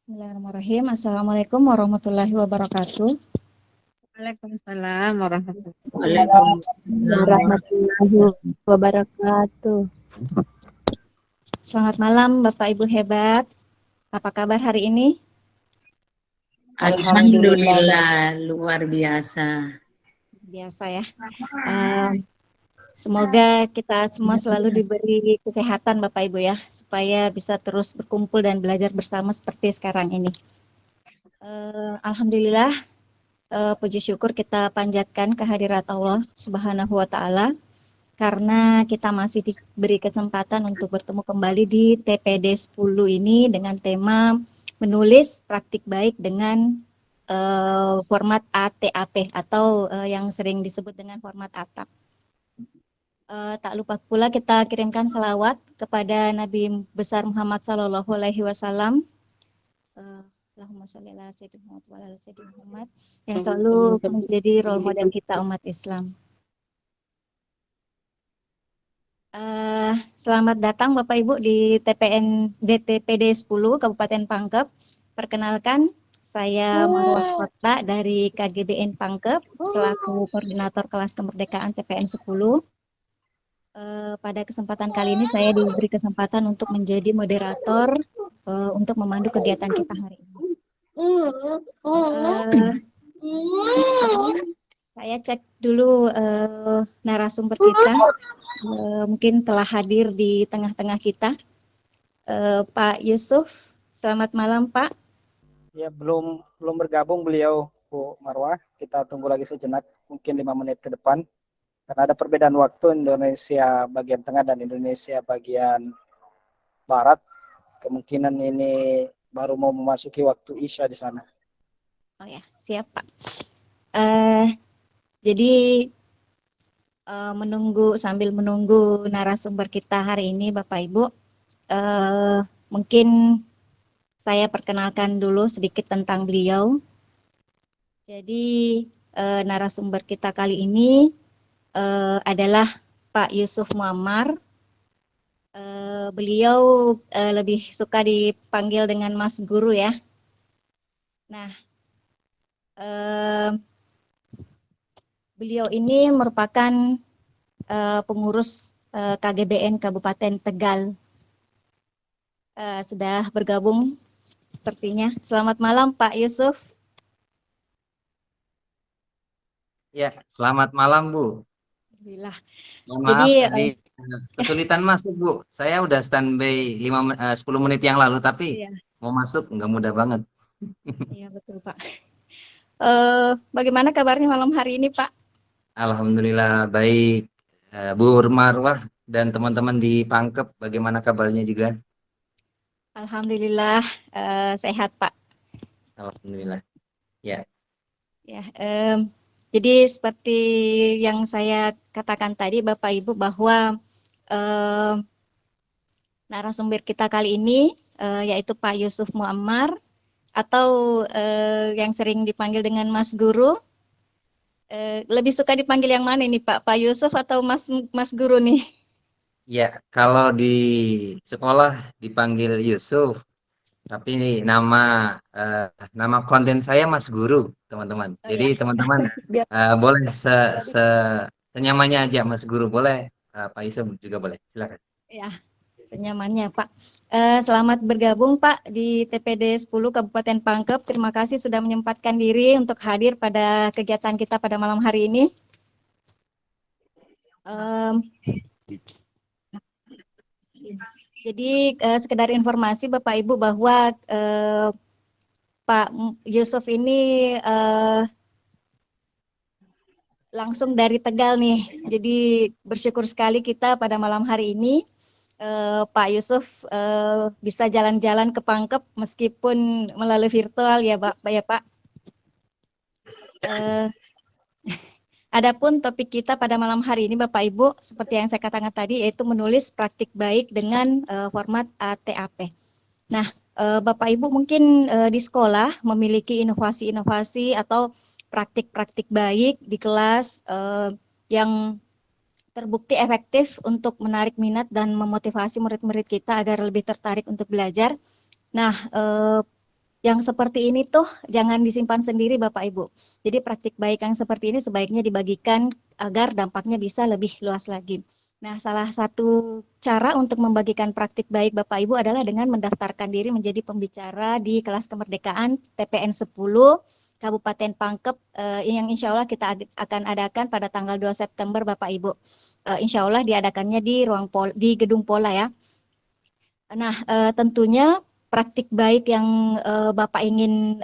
Bismillahirrahmanirrahim. Assalamualaikum warahmatullahi wabarakatuh. Waalaikumsalam warahmatullahi Waalaikumsalam warahmatullahi wabarakatuh. Selamat malam Bapak Ibu hebat. Apa kabar hari ini? Alhamdulillah, luar biasa. Biasa ya. Semoga kita semua selalu diberi kesehatan Bapak Ibu ya, supaya bisa terus berkumpul dan belajar bersama seperti sekarang ini. Alhamdulillah, puji syukur kita panjatkan kehadirat Allah Subhanahu wa Ta'ala, karena kita masih diberi kesempatan untuk bertemu kembali di TPD 10 ini dengan tema menulis praktik baik dengan format ATAP atau yang sering disebut dengan format ATAP. Tak lupa pula kita kirimkan selawat kepada Nabi besar Muhammad Sallallahu Alaihi Wasallam. Allahumma sholli ala sayyidina Muhammad wa ala sayyidina Muhammad, yang selalu menjadi role model kita umat Islam. Selamat datang Bapak Ibu di TPD 10 Kabupaten Pangkep. Perkenalkan, saya Marwah Kota dari KGBN Pangkep selaku koordinator kelas kemerdekaan TPN 10. Pada kesempatan kali ini saya diberi kesempatan untuk menjadi moderator untuk memandu kegiatan kita hari ini. Saya cek dulu narasumber kita. Mungkin telah hadir di tengah-tengah kita. Pak Yusuf, selamat malam Pak. Ya, belum bergabung beliau, Bu Marwah. Kita tunggu lagi sejenak, mungkin 5 menit ke depan. Karena ada perbedaan waktu Indonesia bagian tengah dan Indonesia bagian barat. Kemungkinan ini baru mau memasuki waktu Isya di sana. Oh ya, siap Pak. Jadi sambil menunggu narasumber kita hari ini Bapak Ibu, mungkin saya perkenalkan dulu sedikit tentang beliau. Jadi narasumber kita kali ini adalah Pak Yusuf Muammar. Beliau lebih suka dipanggil dengan Mas Guru ya. Nah, beliau ini merupakan pengurus KGBN Kabupaten Tegal. Sudah bergabung sepertinya. Selamat malam Pak Yusuf. Ya, selamat malam Bu. Alhamdulillah. Mohon Jadi, maaf tadi kesulitan masuk Bu. Saya udah standby 10 menit yang lalu, tapi iya, mau masuk nggak mudah banget. iya betul Pak. Bagaimana kabarnya malam hari ini Pak? Alhamdulillah baik. Bu Marwah dan teman-teman di Pangkep, bagaimana kabarnya juga? Alhamdulillah sehat Pak. Alhamdulillah. Ya. Ya, jadi seperti yang saya katakan tadi Bapak Ibu bahwa narasumber kita kali ini yaitu Pak Yusuf Muammar atau yang sering dipanggil dengan Mas Guru. Lebih suka dipanggil yang mana ini Pak? Pak Yusuf atau Mas Guru nih? Ya, kalau di sekolah dipanggil Yusuf, tapi nama konten saya Mas Guru, teman-teman. Oh Jadi ya, teman-teman boleh senyamannya aja Mas Guru, boleh Pak Yusuf juga boleh. Silakan. ya, senyamannya Pak. Selamat bergabung Pak di TPD 10 Kabupaten Pangkep. Terima kasih sudah menyempatkan diri untuk hadir pada kegiatan kita pada malam hari ini. Jadi sekedar informasi Bapak Ibu bahwa Pak Yusuf ini langsung dari Tegal nih. Jadi bersyukur sekali kita pada malam hari ini Pak Yusuf bisa jalan-jalan ke Pangkep meskipun melalui virtual ya Pak. Adapun topik kita pada malam hari ini Bapak Ibu seperti yang saya katakan tadi yaitu menulis praktik baik dengan format ATAP. Nah, Bapak Ibu mungkin di sekolah memiliki inovasi-inovasi atau praktik-praktik baik di kelas yang terbukti efektif untuk menarik minat dan memotivasi murid-murid kita agar lebih tertarik untuk belajar. Nah, yang seperti ini tuh jangan disimpan sendiri Bapak Ibu. Jadi praktik baik yang seperti ini sebaiknya dibagikan agar dampaknya bisa lebih luas lagi. Nah, salah satu cara untuk membagikan praktik baik Bapak Ibu adalah dengan mendaftarkan diri menjadi pembicara di kelas kemerdekaan TPN 10 Kabupaten Pangkep yang insya Allah kita akan adakan pada tanggal 2 September Bapak Ibu. Insya Allah diadakannya di Gedung Pola ya. Nah, tentunya praktik baik yang Bapak ingin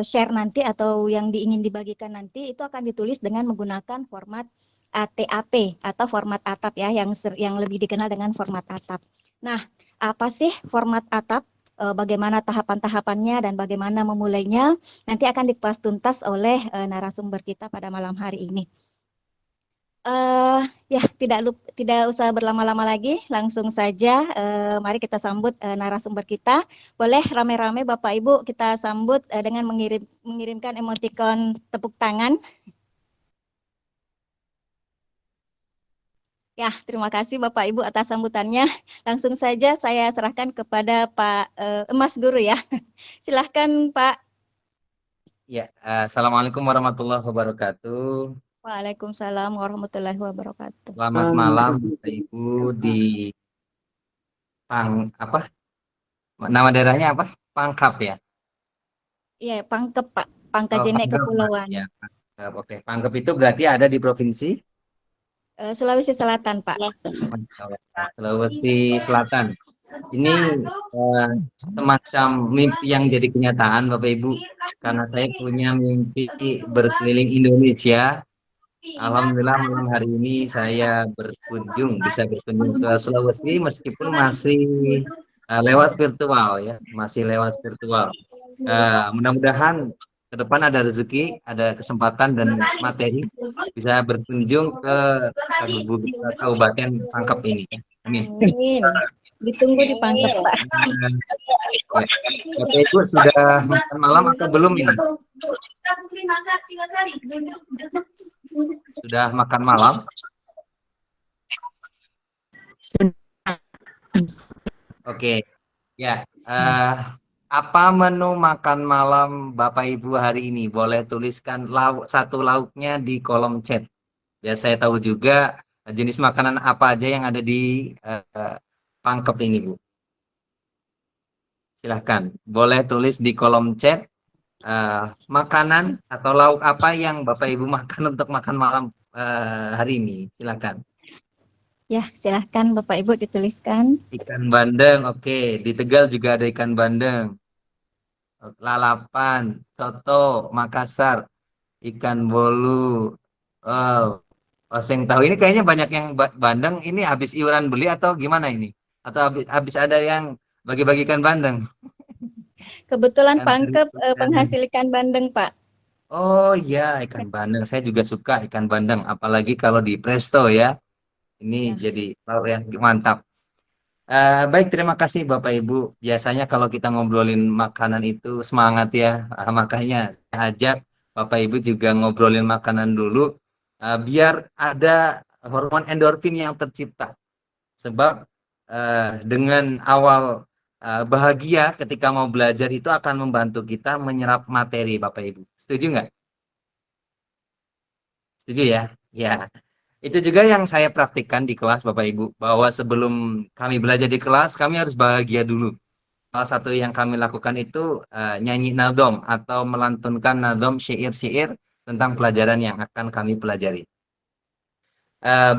share nanti atau yang ingin dibagikan nanti itu akan ditulis dengan menggunakan format ATAP atau format ATAP ya, yang lebih dikenal dengan format ATAP. Nah, apa sih format ATAP? Bagaimana tahapan-tahapannya dan bagaimana memulainya nanti akan dikupas tuntas oleh narasumber kita pada malam hari ini. Ya, tidak usah berlama-lama lagi, langsung saja mari kita sambut narasumber kita. Boleh rame-rame Bapak Ibu kita sambut dengan mengirimkan emoticon tepuk tangan. Ya, terima kasih Bapak Ibu atas sambutannya. Langsung saja saya serahkan kepada Pak Mas Guru ya. Silahkan Pak. Ya, Assalamualaikum warahmatullahi wabarakatuh. Waalaikumsalam warahmatullahi wabarakatuh. Selamat malam Bapak Ibu di apa? Nama daerahnya apa? Pangkep ya? Iya, Pangkep Pak. Pangkajenek Pangkep, Kepulauan. ya, Pangkep. Oke, Pangkep itu berarti ada di provinsi Sulawesi Selatan Pak. Sulawesi Selatan. Ini semacam mimpi yang jadi kenyataan Bapak Ibu, karena saya punya mimpi berkeliling Indonesia. Alhamdulillah malam hari ini saya bisa berkunjung ke Sulawesi meskipun masih lewat virtual ya, masih lewat virtual. Mudah-mudahan ke depan ada rezeki, ada kesempatan dan materi bisa berkunjung ke Kabupaten Pangkep ini. Amin. Amin. Ditunggu di Pangkep Pak. Bapak Ibu sudah makan malam atau belum ini? Sudah makan malam? Oke, ya. Apa menu makan malam Bapak Ibu hari ini? Boleh tuliskan satu lauknya di kolom chat. Ya, saya tahu juga jenis makanan apa aja yang ada di Pangkep ini, Bu. Silahkan, boleh tulis di kolom chat makanan atau lauk apa yang Bapak Ibu makan untuk makan malam hari ini. Silahkan. Ya, silahkan Bapak Ibu dituliskan. Ikan bandeng, oke. Di Tegal juga ada ikan bandeng. Lalapan, soto, Makassar, ikan bolu. Oh, oseng tahu. Ini kayaknya banyak yang bandeng. Ini habis iuran beli atau gimana ini? Atau habis ada yang bagi-bagi ikan bandeng? Kebetulan Pangkep penghasil ikan bandeng, Pak. Oh iya, ikan bandeng. Saya juga suka ikan bandeng. Apalagi kalau di presto ya. Ini jadi yang mantap. Baik, terima kasih Bapak Ibu. Biasanya kalau kita ngobrolin makanan itu semangat ya. Makanya saya ajak Bapak Ibu juga ngobrolin makanan dulu. Biar ada hormon endorfin yang tercipta. Sebab dengan awal bahagia ketika mau belajar itu akan membantu kita menyerap materi Bapak Ibu. Setuju nggak? Setuju ya? Ya. Itu juga yang saya praktikkan di kelas Bapak Ibu, bahwa sebelum kami belajar di kelas, kami harus bahagia dulu. Salah satu yang kami lakukan itu nyanyi nadom atau melantunkan nadom syair-syair tentang pelajaran yang akan kami pelajari.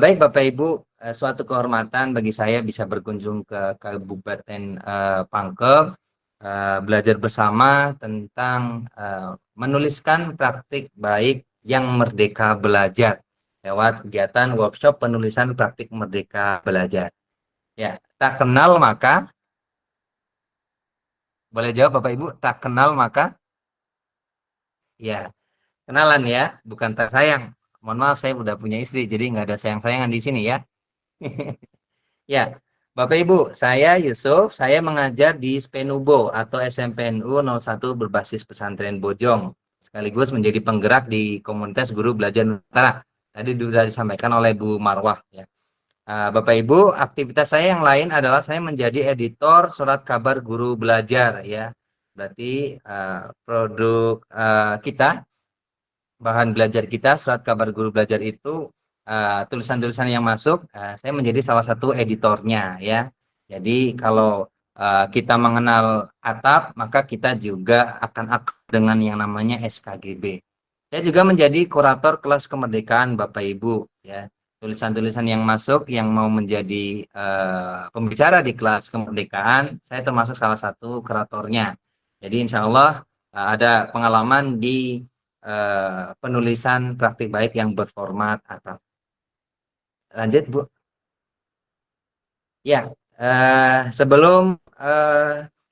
Baik Bapak Ibu, suatu kehormatan bagi saya bisa berkunjung ke Kabupaten Pangkep, belajar bersama tentang menuliskan praktik baik yang merdeka belajar lewat kegiatan workshop penulisan praktik merdeka belajar. Ya, tak kenal maka, boleh jawab Bapak Ibu, tak kenal maka, ya, kenalan ya, bukan tak sayang. Mohon maaf, saya udah punya istri, jadi nggak ada sayang-sayangan di sini ya. Ya, Bapak Ibu, saya Yusuf, saya mengajar di SPNUBO atau SMPNU 01 berbasis pesantren Bojong, sekaligus menjadi penggerak di komunitas guru belajar Nusantara. Tadi sudah disampaikan oleh Bu Marwah ya. Bapak Ibu, aktivitas saya yang lain adalah saya menjadi editor surat kabar guru belajar ya. Berarti produk kita, bahan belajar kita, surat kabar guru belajar itu tulisan-tulisan yang masuk, saya menjadi salah satu editornya ya. Jadi kalau kita mengenal atap, maka kita juga akan akrab dengan yang namanya SKGB. Saya juga menjadi kurator kelas kemerdekaan Bapak Ibu ya. Tulisan-tulisan yang masuk yang mau menjadi pembicara di kelas kemerdekaan, saya termasuk salah satu kuratornya. Jadi insya Allah ada pengalaman di penulisan praktik baik yang berformat atap. Lanjut Bu. Ya, sebelum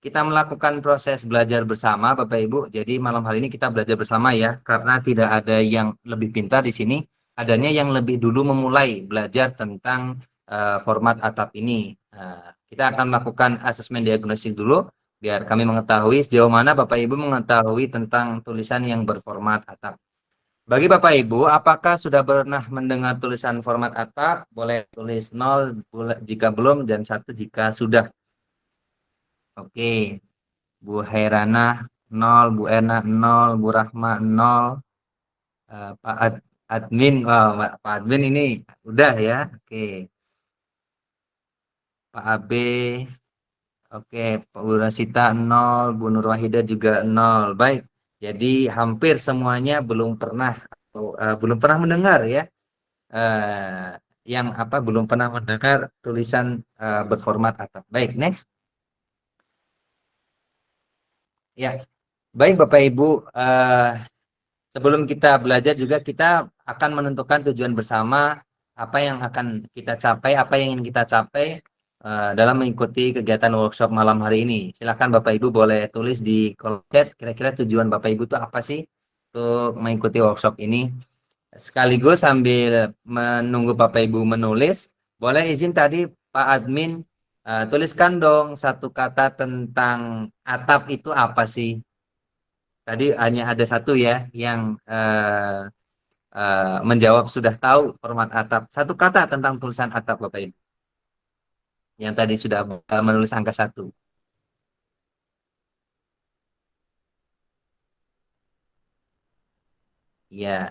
kita melakukan proses belajar bersama Bapak Ibu, jadi malam hari ini kita belajar bersama ya, karena tidak ada yang lebih pintar di sini, adanya yang lebih dulu memulai belajar tentang format atap ini. Kita akan melakukan asesmen diagnostik dulu, biar kami mengetahui sejauh mana Bapak Ibu mengetahui tentang tulisan yang berformat atap. Bagi Bapak Ibu, apakah sudah pernah mendengar tulisan format atap? Boleh tulis 0 jika belum dan 1 jika sudah. Oke, Bu Hairana 0, Bu Ena 0, Bu Rahma 0, Pak Admin, Pak Admin ini udah ya. Oke, Pak Abe, oke, Pak Bu Rasita 0, Bu Nur Wahida juga 0. Baik, jadi hampir semuanya belum pernah mendengar ya. Yang belum pernah mendengar tulisan berformat atap. Baik, next. Ya, baik Bapak Ibu, sebelum kita belajar juga kita akan menentukan tujuan bersama, apa yang akan kita capai, apa yang ingin kita capai dalam mengikuti kegiatan workshop malam hari ini. Silakan Bapak Ibu boleh tulis di kolom chat, kira-kira tujuan Bapak Ibu itu apa sih untuk mengikuti workshop ini. Sekaligus sambil menunggu Bapak Ibu menulis, boleh izin tadi Pak Admin tuliskan dong satu kata tentang atap itu apa sih? Tadi hanya ada satu ya yang menjawab sudah tahu format atap. Satu kata tentang tulisan atap Bapak Ibu. Yang tadi sudah menulis angka 1. Ya.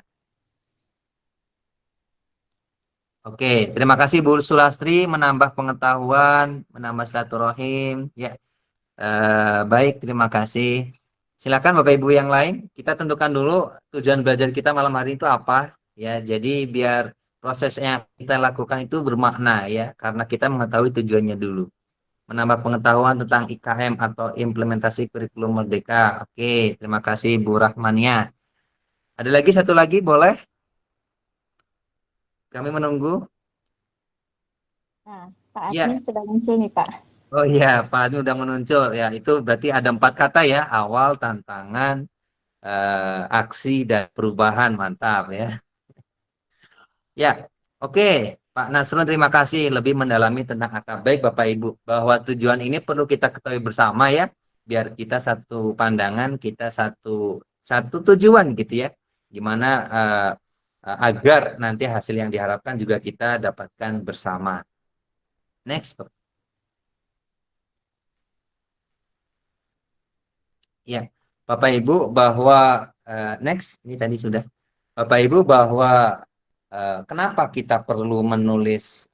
Oke, terima kasih Bu Sulastri, menambah pengetahuan, menambah silaturahim. Ya, baik, terima kasih. Silakan Bapak Ibu yang lain, kita tentukan dulu tujuan belajar kita malam hari itu apa. Ya, jadi biar proses yang kita lakukan itu bermakna ya, karena kita mengetahui tujuannya dulu. Menambah pengetahuan tentang IKM atau implementasi kurikulum merdeka. Oke, terima kasih Bu Rahmania. Ada lagi satu lagi, boleh? Kami menunggu. Nah, Pak Ya. Admin sudah muncul nih Pak. Oh iya, Pak Admin udah muncul ya. Itu berarti ada 4 kata ya: awal, tantangan, aksi, dan perubahan. Mantap ya. Ya, oke. Pak Nasrun, terima kasih lebih mendalami tentang atap. Baik Bapak Ibu, bahwa tujuan ini perlu kita ketahui bersama ya, biar kita satu pandangan, kita satu tujuan gitu ya. Gimana agar nanti hasil yang diharapkan juga kita dapatkan bersama. Next. Ya, Bapak Ibu, bahwa next ini tadi sudah. Bapak Ibu, bahwa kenapa kita perlu menulis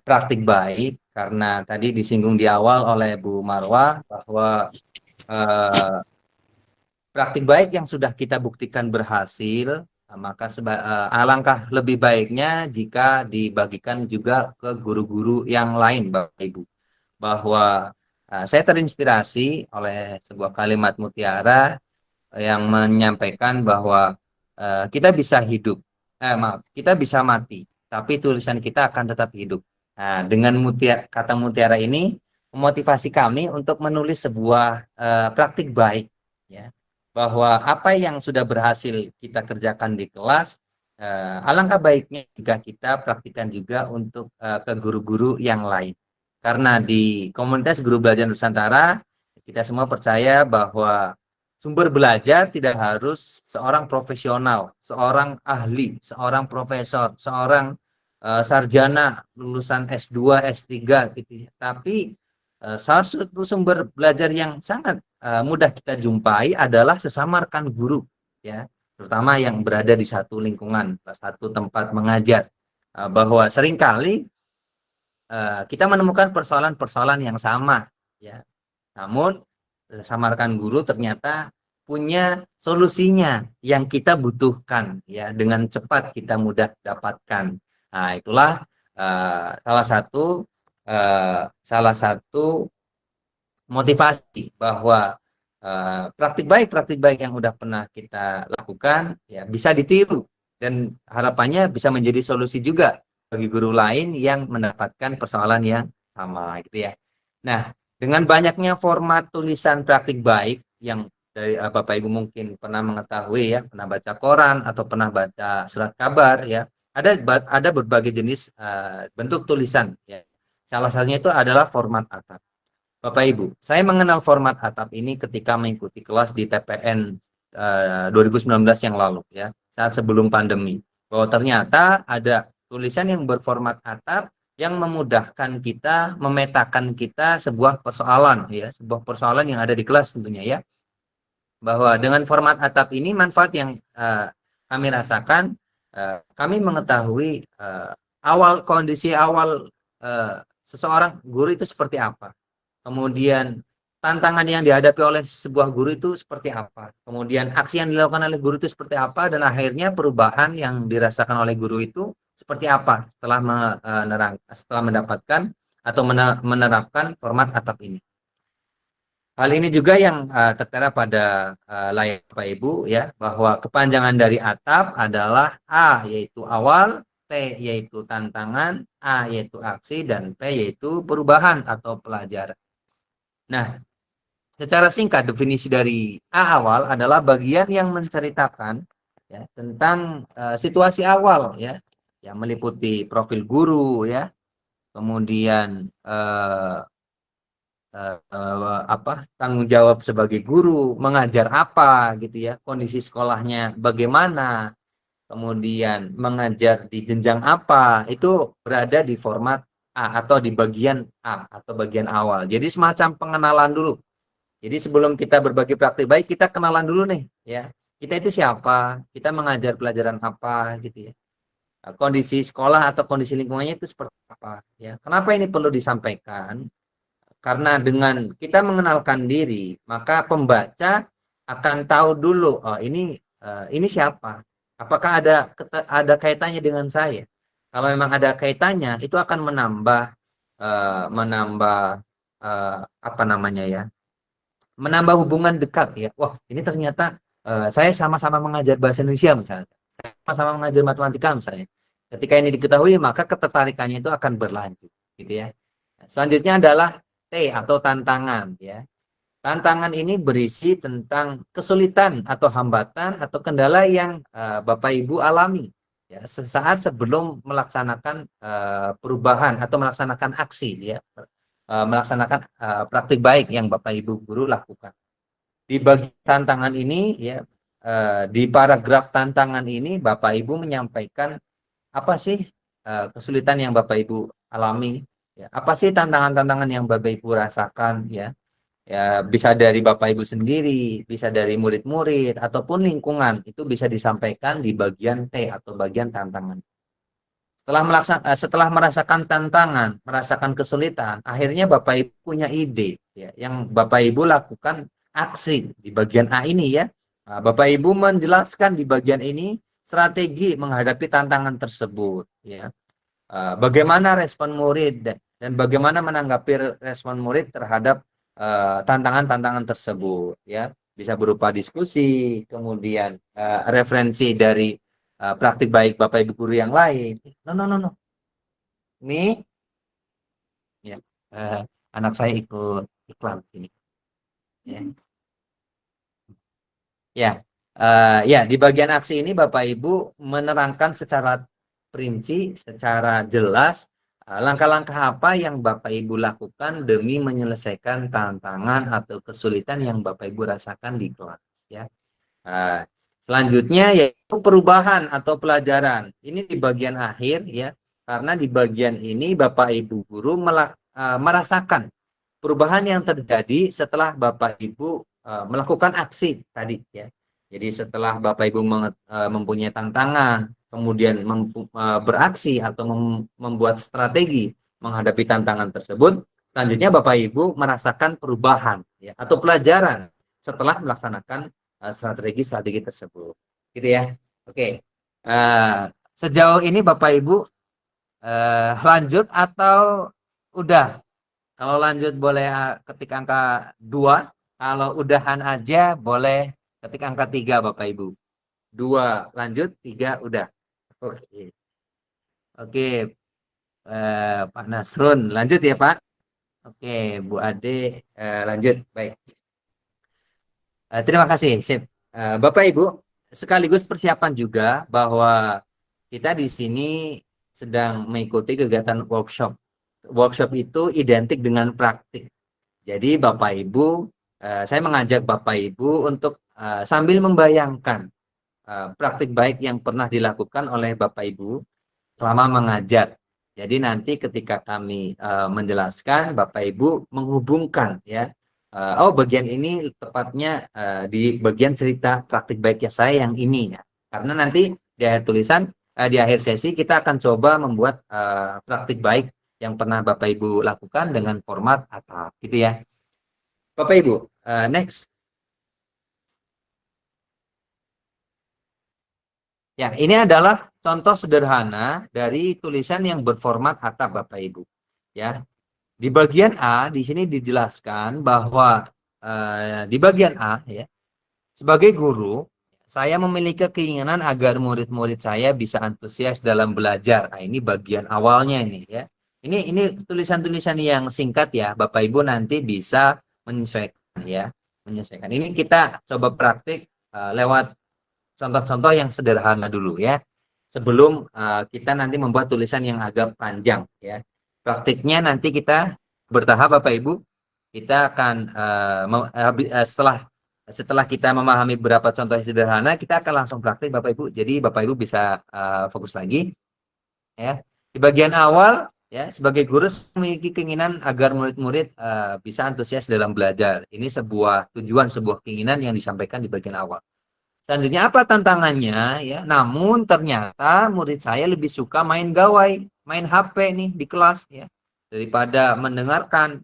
praktik baik? Karena tadi disinggung di awal oleh Bu Marwah bahwa praktik baik yang sudah kita buktikan berhasil, maka alangkah lebih baiknya jika dibagikan juga ke guru-guru yang lain, Bapak Ibu. Bahwa saya terinspirasi oleh sebuah kalimat mutiara yang menyampaikan bahwa kita bisa hidup, kita bisa mati, tapi tulisan kita akan tetap hidup. Nah, dengan kata mutiara ini memotivasi kami untuk menulis sebuah praktik baik, ya, bahwa apa yang sudah berhasil kita kerjakan di kelas, alangkah baiknya jika kita praktikkan juga untuk ke guru-guru yang lain. Karena di komunitas Guru Belajar Nusantara, kita semua percaya bahwa sumber belajar tidak harus seorang profesional, seorang ahli, seorang profesor, seorang sarjana lulusan S2, S3 gitu ya. Tapi salah satu sumber belajar yang sangat mudah kita jumpai adalah sesama rekan guru, ya, terutama yang berada di satu lingkungan, satu tempat mengajar, bahwa seringkali kita menemukan persoalan-persoalan yang sama, ya. Namun sama rekan guru ternyata punya solusinya yang kita butuhkan, ya, dengan cepat kita mudah dapatkan. Nah, itulah salah satu motivasi bahwa praktik baik yang udah pernah kita lakukan, ya, bisa ditiru dan harapannya bisa menjadi solusi juga bagi guru lain yang mendapatkan persoalan yang sama, gitu ya. Nah, dengan banyaknya format tulisan praktik baik yang dari Bapak Ibu mungkin pernah mengetahui, ya, pernah baca koran atau pernah baca surat kabar, ya, ada berbagai jenis bentuk tulisan, ya. Salah satunya itu adalah format atap. Bapak Ibu, saya mengenal format atap ini ketika mengikuti kelas di TPN 2019 yang lalu, ya, saat sebelum pandemi. Bahwa ternyata ada tulisan yang berformat atap yang memudahkan kita, memetakan kita sebuah persoalan, ya, sebuah persoalan yang ada di kelas tentunya, ya. Bahwa dengan format atap ini manfaat yang kami rasakan, kami mengetahui kondisi awal seseorang guru itu seperti apa. Kemudian tantangan yang dihadapi oleh sebuah guru itu seperti apa. Kemudian aksi yang dilakukan oleh guru itu seperti apa, dan akhirnya perubahan yang dirasakan oleh guru itu seperti apa setelah mendapatkan atau menerapkan format atap ini. Hal ini juga yang tertera pada layar Bapak Ibu, ya, bahwa kepanjangan dari atap adalah A yaitu awal, T yaitu tantangan, A yaitu aksi, dan P yaitu perubahan atau pelajaran. Nah, secara singkat definisi dari A awal adalah bagian yang menceritakan, ya, tentang situasi awal, ya, yang meliputi profil guru, ya, kemudian tanggung jawab sebagai guru, mengajar apa, gitu ya, kondisi sekolahnya bagaimana, kemudian mengajar di jenjang apa, itu berada di format A atau di bagian A atau bagian awal. Jadi semacam pengenalan dulu. Jadi sebelum kita berbagi praktik baik, kita kenalan dulu nih, ya. Kita itu siapa, kita mengajar pelajaran apa, gitu ya. Kondisi sekolah atau kondisi lingkungannya itu seperti apa, ya. Kenapa ini perlu disampaikan? Karena dengan kita mengenalkan diri, maka pembaca akan tahu dulu, oh ini siapa? Apakah ada kaitannya dengan saya? Kalau memang ada kaitannya, itu akan menambah menambah hubungan dekat, ya. Wah, ini ternyata saya sama-sama mengajar bahasa Indonesia misalnya, saya sama-sama mengajar matematika misalnya. Ketika ini diketahui, maka ketertarikannya itu akan berlanjut, gitu ya. Selanjutnya adalah T atau tantangan, ya. Tantangan ini berisi tentang kesulitan atau hambatan atau kendala yang Bapak Ibu alami, ya, sesaat sebelum melaksanakan perubahan atau melaksanakan aksi, ya, melaksanakan praktik baik yang Bapak Ibu guru lakukan. Di bagian tantangan ini, ya, di paragraf tantangan ini Bapak Ibu menyampaikan apa sih kesulitan yang Bapak Ibu alami, ya, apa sih tantangan-tantangan yang Bapak Ibu rasakan, ya. Ya, bisa dari Bapak Ibu sendiri, bisa dari murid-murid ataupun lingkungan, itu bisa disampaikan di bagian T atau bagian tantangan. Setelah merasakan tantangan, merasakan kesulitan, akhirnya Bapak Ibu punya ide, ya, yang Bapak Ibu lakukan aksi di bagian A ini, ya. Nah, Bapak Ibu menjelaskan di bagian ini strategi menghadapi tantangan tersebut, ya. Bagaimana respon murid dan bagaimana menanggapi respon murid terhadap tantangan-tantangan tersebut, ya. Bisa berupa diskusi, kemudian referensi dari praktik baik Bapak Ibu guru yang lain. No. Ini, ya, anak saya ikut iklan ini, ya. Ya, di bagian aksi ini Bapak Ibu menerangkan secara perinci, secara jelas langkah-langkah apa yang Bapak Ibu lakukan demi menyelesaikan tantangan atau kesulitan yang Bapak Ibu rasakan di kelas, ya. Selanjutnya yaitu perubahan atau pelajaran. Ini di bagian akhir, ya, karena di bagian ini Bapak Ibu guru merasakan perubahan yang terjadi setelah Bapak Ibu melakukan aksi tadi ya. Jadi setelah Bapak Ibu mempunyai tantangan, kemudian beraksi atau membuat strategi menghadapi tantangan tersebut, selanjutnya Bapak Ibu merasakan perubahan ya, atau pelajaran setelah melaksanakan strategi-strategi tersebut. Gitu ya. Oke. Sejauh ini Bapak Ibu lanjut atau udah? Kalau lanjut boleh ketik angka 2, kalau udahan aja boleh ketik angka 3 Bapak Ibu. 2 lanjut, 3 udah. Oke. Oke. Pak Nasrun lanjut ya Pak. Oke, Bu Ade lanjut. Baik. Terima kasih. Sip. Bapak Ibu, sekaligus persiapan juga bahwa kita di sini sedang mengikuti kegiatan workshop. Workshop itu identik dengan praktik. Jadi Bapak Ibu, saya mengajak Bapak Ibu untuk sambil membayangkan praktik baik yang pernah dilakukan oleh Bapak Ibu selama mengajar. Jadi nanti ketika kami menjelaskan, Bapak Ibu menghubungkan ya. Bagian ini tepatnya di bagian cerita praktik baiknya saya yang ini ya. Karena nanti di akhir tulisan, di akhir sesi kita akan coba membuat praktik baik yang pernah Bapak Ibu lakukan dengan format atap gitu ya. Bapak Ibu, next. Ya, ini adalah contoh sederhana dari tulisan yang berformat atap Bapak Ibu. Ya. Di bagian A di sini dijelaskan bahwa di bagian A ya, sebagai guru saya memiliki keinginan agar murid-murid saya bisa antusias dalam belajar. Nah, ini bagian awalnya ini ya. Ini tulisan-tulisan yang singkat ya, Bapak Ibu nanti bisa menyesuaikan ya, menyesuaikan. Ini kita coba praktik lewat contoh-contoh yang sederhana dulu ya, sebelum kita nanti membuat tulisan yang agak panjang ya. Praktiknya nanti kita bertahap Bapak Ibu. Kita akan setelah kita memahami beberapa contoh yang sederhana, kita akan langsung praktik Bapak Ibu. Jadi Bapak Ibu bisa fokus lagi ya. Di bagian awal ya, sebagai guru memiliki keinginan agar murid-murid bisa antusias dalam belajar. Ini sebuah tujuan, sebuah keinginan yang disampaikan di bagian awal. Selanjutnya apa tantangannya ya? Namun ternyata murid saya lebih suka main gawai, main HP nih di kelas ya, daripada mendengarkan.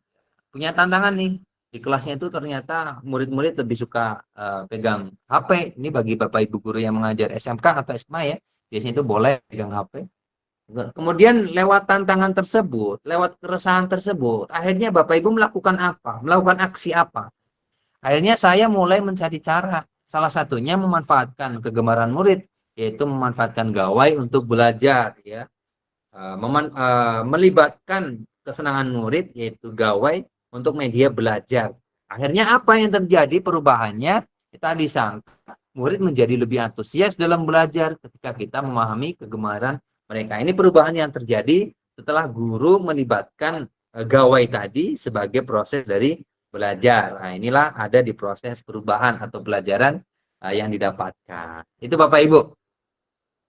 Punya tantangan nih di kelasnya itu ternyata murid-murid lebih suka pegang HP. Ini bagi Bapak Ibu guru yang mengajar SMK atau SMA ya, biasanya itu boleh pegang HP. Kemudian lewat tantangan tersebut, lewat keresahan tersebut, akhirnya Bapak Ibu melakukan apa? Melakukan aksi apa? Akhirnya saya mulai mencari cara. Salah satunya memanfaatkan kegemaran murid, yaitu memanfaatkan gawai untuk belajar ya. Melibatkan kesenangan murid yaitu gawai untuk media belajar. Akhirnya apa yang terjadi perubahannya? Kita disangka murid menjadi lebih antusias dalam belajar ketika kita memahami kegemaran mereka. Ini perubahan yang terjadi setelah guru melibatkan gawai tadi sebagai proses dari belajar. Nah, inilah ada di proses perubahan atau pelajaran yang didapatkan. Itu Bapak Ibu.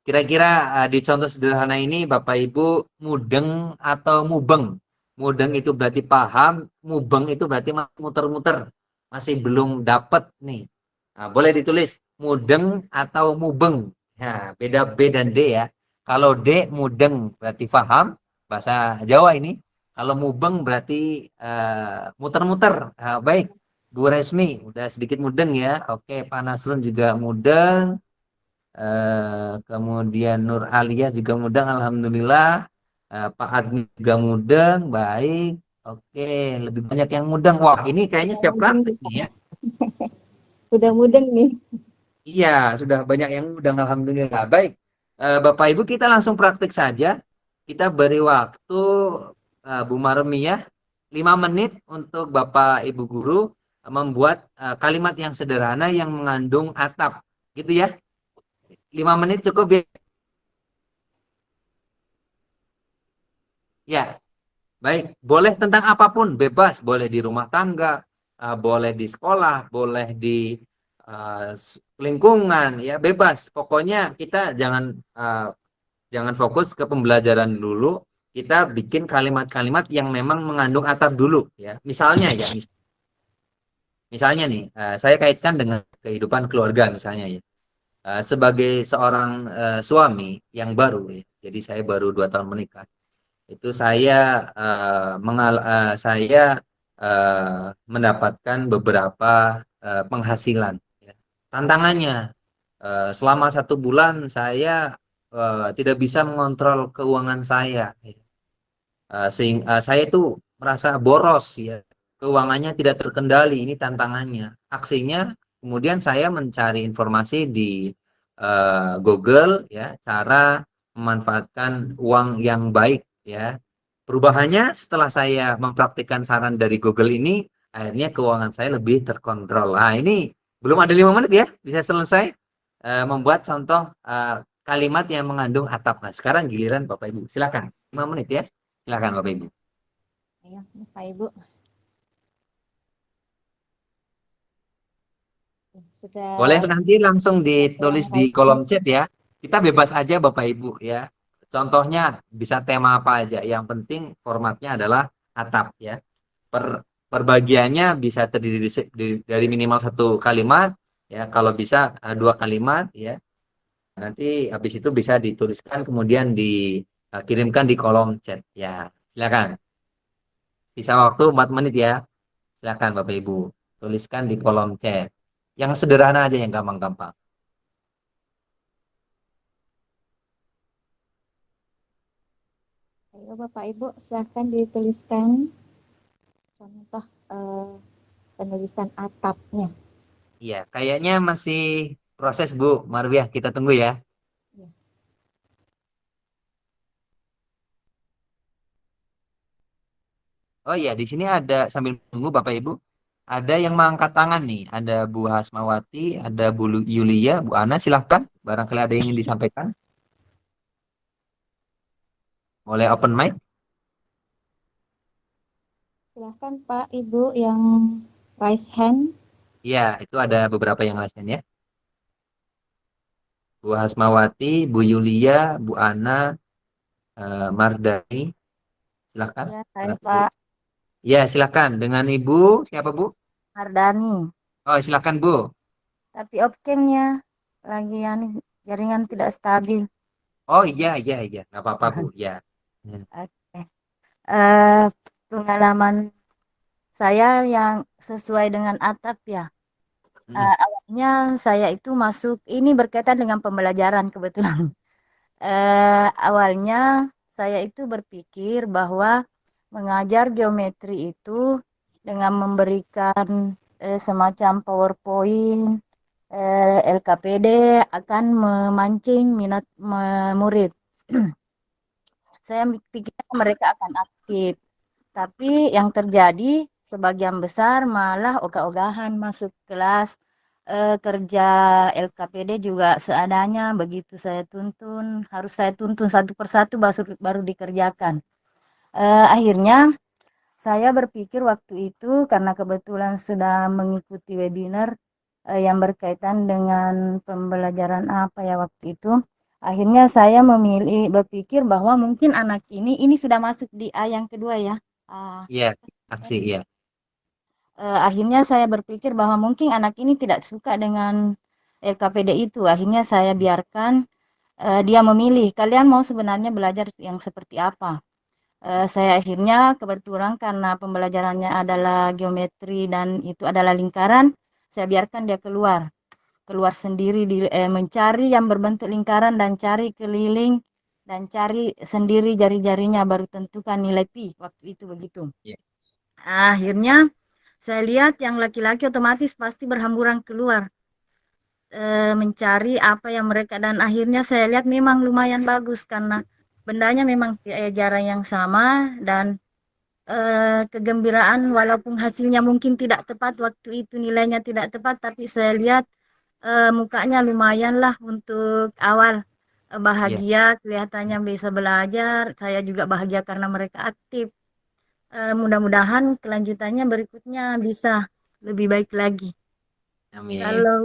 Kira-kira di contoh sederhana ini Bapak Ibu mudeng atau mubeng? Mudeng itu berarti paham, mubeng itu berarti masih muter-muter, masih belum dapat nih. Nah, boleh ditulis mudeng atau mubeng. Nah, beda B dan D ya. Kalau D mudeng berarti paham, bahasa Jawa ini. Kalau mubeng berarti muter-muter. Baik, Bu Resmi udah sedikit mudeng ya. Oke, Pak Nasrun juga mudeng. Kemudian Nur Alia juga mudeng, alhamdulillah. Pak Admi juga mudeng, baik. Oke, lebih banyak yang mudeng. Wah, ini kayaknya siap praktik nih ya. Udah mudeng nih. Iya, sudah banyak yang mudeng, alhamdulillah. Baik, Bapak Ibu kita langsung praktik saja. Kita beri waktu Bu Marmiyah 5 menit untuk Bapak Ibu guru membuat kalimat yang sederhana yang mengandung atap, gitu ya. 5 menit cukup ya. Ya, baik. Boleh tentang apapun, bebas. Boleh di rumah tangga, boleh di sekolah, boleh di lingkungan, ya bebas. Pokoknya kita jangan fokus ke pembelajaran dulu. Kita bikin kalimat-kalimat yang memang mengandung atap dulu, ya. Misalnya ya. Misalnya nih, saya kaitkan dengan kehidupan keluarga misalnya ya. Sebagai seorang suami yang baru ya, jadi saya baru 2 tahun menikah. Itu saya mendapatkan beberapa penghasilan. Ya. Tantangannya selama 1 bulan saya tidak bisa mengontrol keuangan saya. Ya. Sehingga saya itu merasa boros ya, keuangannya tidak terkendali, ini tantangannya. Aksinya kemudian saya mencari informasi di Google ya, cara memanfaatkan uang yang baik ya. Perubahannya setelah saya mempraktikkan saran dari Google ini, akhirnya keuangan saya lebih terkontrol. Nah, ini belum ada 5 menit ya, bisa selesai membuat contoh kalimat yang mengandung atap. Nah, sekarang giliran Bapak Ibu, silakan 5 menit ya. Silakan Bapak Ibu. Ayo, Bapak Ibu. Sudah Boleh nanti langsung ditulis di baik. kolom chat ya. Kita bebas aja Bapak Ibu ya. Contohnya bisa tema apa aja. Yang penting formatnya adalah atap ya. Per Perbagiannya bisa terdiri dari minimal 1 kalimat ya. Kalau bisa 2 kalimat ya. Nanti habis itu bisa dituliskan kemudian dikirimkan di kolom chat ya. Silakan. Bisa waktu 4 menit ya. Silakan Bapak Ibu. Tuliskan di kolom chat. Yang sederhana aja, yang gampang-gampang. Ayo Bapak Ibu, silahkan dituliskan contoh penulisan atapnya. Iya, kayaknya masih proses Bu Marwiah. Kita tunggu ya. Ya. Oh iya, di sini ada sambil nunggu Bapak Ibu. Ada yang mengangkat tangan nih. Ada Bu Hasmawati, ada Bu Yulia, Bu Ana. Silahkan. Barangkali ada yang ingin disampaikan. Boleh open mic. Silahkan Pak Ibu yang raise hand. Iya, itu ada beberapa yang lain ya. Bu Hasmawati, Bu Yulia, Bu Ana, Mardani. Silahkan. Ya, saya Pak Ya, silakan. Dengan Ibu, siapa Bu? Mardani. Oh, silakan Bu. Tapi opcamnya lagi jaringan tidak stabil. Oh iya, iya, iya. Nggak apa-apa Bu. Ya. Hmm. Oke. Eh, Pengalaman saya yang sesuai dengan atap ya. Hmm. Awalnya saya itu masuk ini berkaitan dengan pembelajaran kebetulan. Awalnya saya itu berpikir bahwa mengajar geometri itu dengan memberikan semacam PowerPoint, LKPD akan memancing minat murid. Saya pikir mereka akan aktif, tapi yang terjadi sebagian besar malah ogah-ogahan masuk kelas, kerja LKPD juga seadanya, begitu saya tuntun, harus saya tuntun satu persatu baru dikerjakan. Akhirnya saya berpikir waktu itu karena kebetulan sudah mengikuti webinar yang berkaitan dengan pembelajaran apa ya waktu itu. Akhirnya saya berpikir bahwa mungkin anak ini sudah masuk di A yang kedua ya. Ah, Iya, aksi ya. Akhirnya saya berpikir bahwa mungkin anak ini tidak suka dengan LKPD itu. Akhirnya saya biarkan dia memilih. Kalian mau sebenarnya belajar yang seperti apa? Saya akhirnya kebetulan karena pembelajarannya adalah geometri dan itu adalah lingkaran, saya biarkan dia keluar sendiri mencari yang berbentuk lingkaran dan cari keliling dan cari sendiri jari-jarinya baru tentukan nilai pi waktu itu begitu. Iya. Akhirnya saya lihat yang laki-laki otomatis pasti berhamburan keluar mencari apa yang mereka, dan akhirnya saya lihat memang lumayan bagus karena bendanya memang jarang yang sama dan kegembiraan walaupun hasilnya mungkin tidak tepat waktu itu, nilainya tidak tepat, tapi saya lihat mukanya lumayan lah untuk awal. Iya. Bahagia kelihatannya bisa belajar, saya juga bahagia karena mereka aktif. Mudah-mudahan kelanjutannya berikutnya bisa lebih baik lagi. Amin. Kalau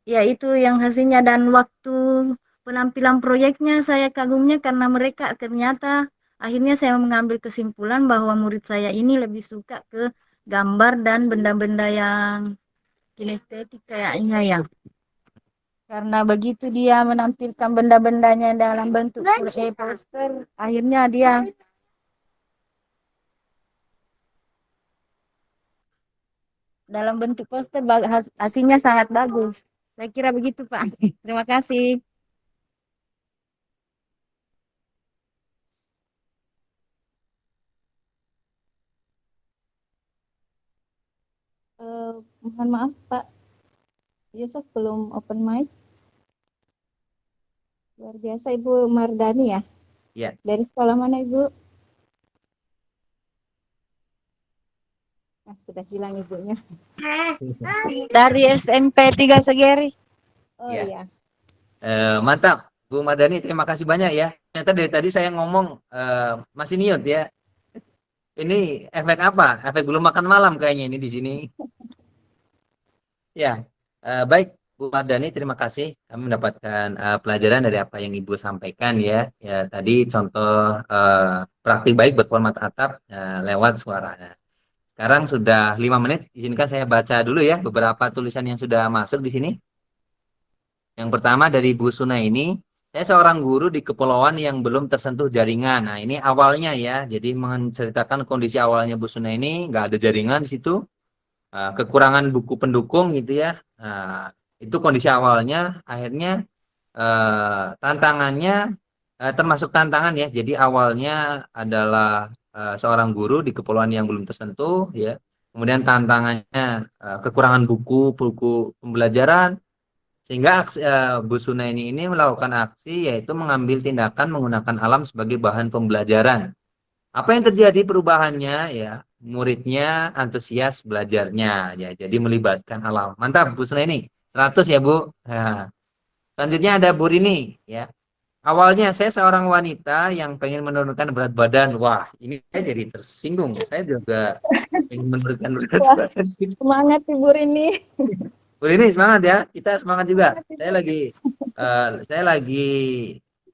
ya itu yang hasilnya, dan waktu penampilan proyeknya saya kagumnya karena mereka ternyata akhirnya saya mengambil kesimpulan bahwa murid saya ini lebih suka ke gambar dan benda-benda yang kinestetik kayaknya ya. Karena begitu dia menampilkan benda-bendanya dalam bentuk poster, akhirnya dia dalam bentuk poster hasilnya sangat bagus. Saya kira begitu, Pak. Terima kasih. Mohon maaf Pak Yusuf belum open mic. Luar biasa Ibu Mardani ya. Ya. Dari sekolah mana Ibu? Nah, sudah hilang ibunya. Dari SMP 3 Segeri. Oh Ya. iya. Mantap, Bu Mardani, terima kasih banyak ya. Ternyata dari tadi saya ngomong masih niat ya. Ini efek apa? Efek belum makan malam kayaknya ini di sini. Ya, baik Bu Mardani, terima kasih. Kami mendapatkan pelajaran dari apa yang Ibu sampaikan ya. Ya, tadi contoh praktik baik berformat atap lewat suara. Sekarang sudah 5 menit. Izinkan saya baca dulu ya beberapa tulisan yang sudah masuk di sini. Yang pertama dari Bu Suna ini, saya seorang guru di kepulauan yang belum tersentuh jaringan. Nah, ini awalnya ya. Jadi menceritakan kondisi awalnya Bu Suna ini nggak ada jaringan di situ. Kekurangan buku pendukung gitu ya. Itu kondisi awalnya. Akhirnya tantangannya termasuk tantangan ya. Jadi awalnya adalah seorang guru di kepulauan yang belum tersentuh ya. Kemudian tantangannya kekurangan buku pembelajaran, sehingga Bu Sunaini ini melakukan aksi yaitu mengambil tindakan menggunakan alam sebagai bahan pembelajaran. Apa yang terjadi perubahannya ya? Muridnya antusias belajarnya ya. Jadi melibatkan alam. Mantap Bu Sunaini. 100 ya Bu. Nah, selanjutnya ada Bu Rini ya. Awalnya saya seorang wanita yang pengen menurunkan berat badan. Wah, ini saya jadi tersinggung. Saya juga pengen menurunkan berat Wah, badan. semangat Ibu Rini. Bu Rini semangat ya, kita semangat juga. Semangat, Ibu. Saya lagi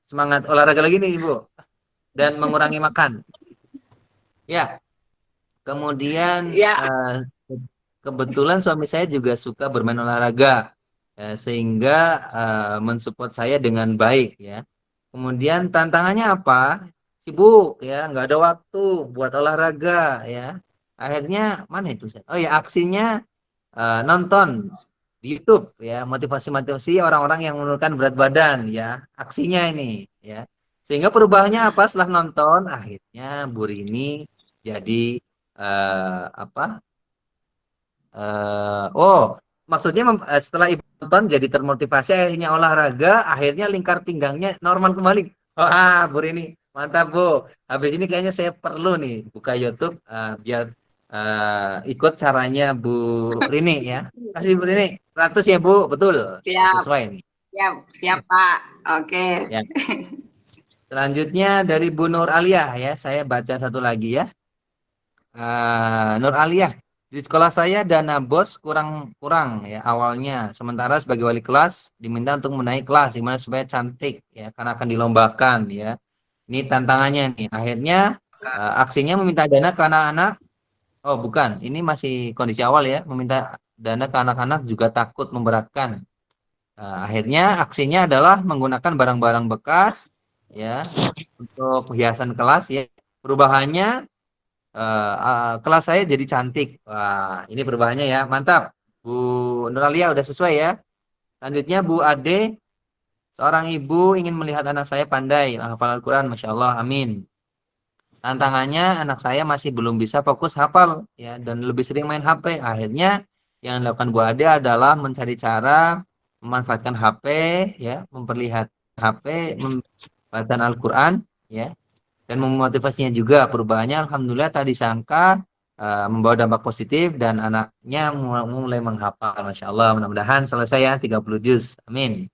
semangat olahraga lagi nih Ibu, dan mengurangi makan. Ya, kemudian Ya. kebetulan suami saya juga suka bermain olahraga, sehingga mensupport saya dengan baik ya. Kemudian tantangannya apa? Sibuk ya, nggak ada waktu buat olahraga ya. Akhirnya mana itu? Oh ya, aksinya nonton di YouTube ya, motivasi orang-orang yang menurunkan berat badan ya, aksinya ini ya, sehingga perubahannya apa setelah nonton, akhirnya Bu Rini jadi apa maksudnya setelah ibu nonton jadi termotivasi, akhirnya olahraga, akhirnya lingkar pinggangnya normal kembali. Bu Rini mantap Bu, habis ini kayaknya saya perlu nih buka YouTube biar ikut caranya Bu Rini ya. Kasih Bu Rini 100 ya Bu, betul. Siap, Sesuai nih. siap Pak. Oke. Ya. Selanjutnya dari Bu Nur Aliyah ya, saya baca satu lagi ya. Nur Aliyah, di sekolah saya dana bos kurang ya awalnya. Sementara sebagai wali kelas diminta untuk menaik kelas gimana supaya cantik ya, karena akan dilombakan ya. Ini tantangannya nih. Akhirnya aksinya meminta dana ke anak-anak. Oh, bukan. Ini masih kondisi awal ya. Meminta dana ke anak-anak juga takut memberatkan. Akhirnya aksinya adalah menggunakan barang-barang bekas ya untuk hiasan kelas ya. Perubahannya kelas saya jadi cantik. Wah, ini perubahannya ya. Mantap. Bu Nuralia udah sesuai ya. Selanjutnya Bu Ade, seorang ibu ingin melihat anak saya pandai hafal Al-Quran. Masya Allah, amin. Tantangannya anak saya masih belum bisa fokus hafal ya, dan lebih sering main HP. Akhirnya yang dilakukan Bu Ade adalah mencari cara memanfaatkan HP ya, memperlihatkan HP, membaca Al-Quran ya, dan memotivasinya juga. Perubahannya alhamdulillah tadi sangka membawa dampak positif dan anaknya mulai menghafal. Masya Allah, mudah-mudahan selesai ya 30 juz. Amin.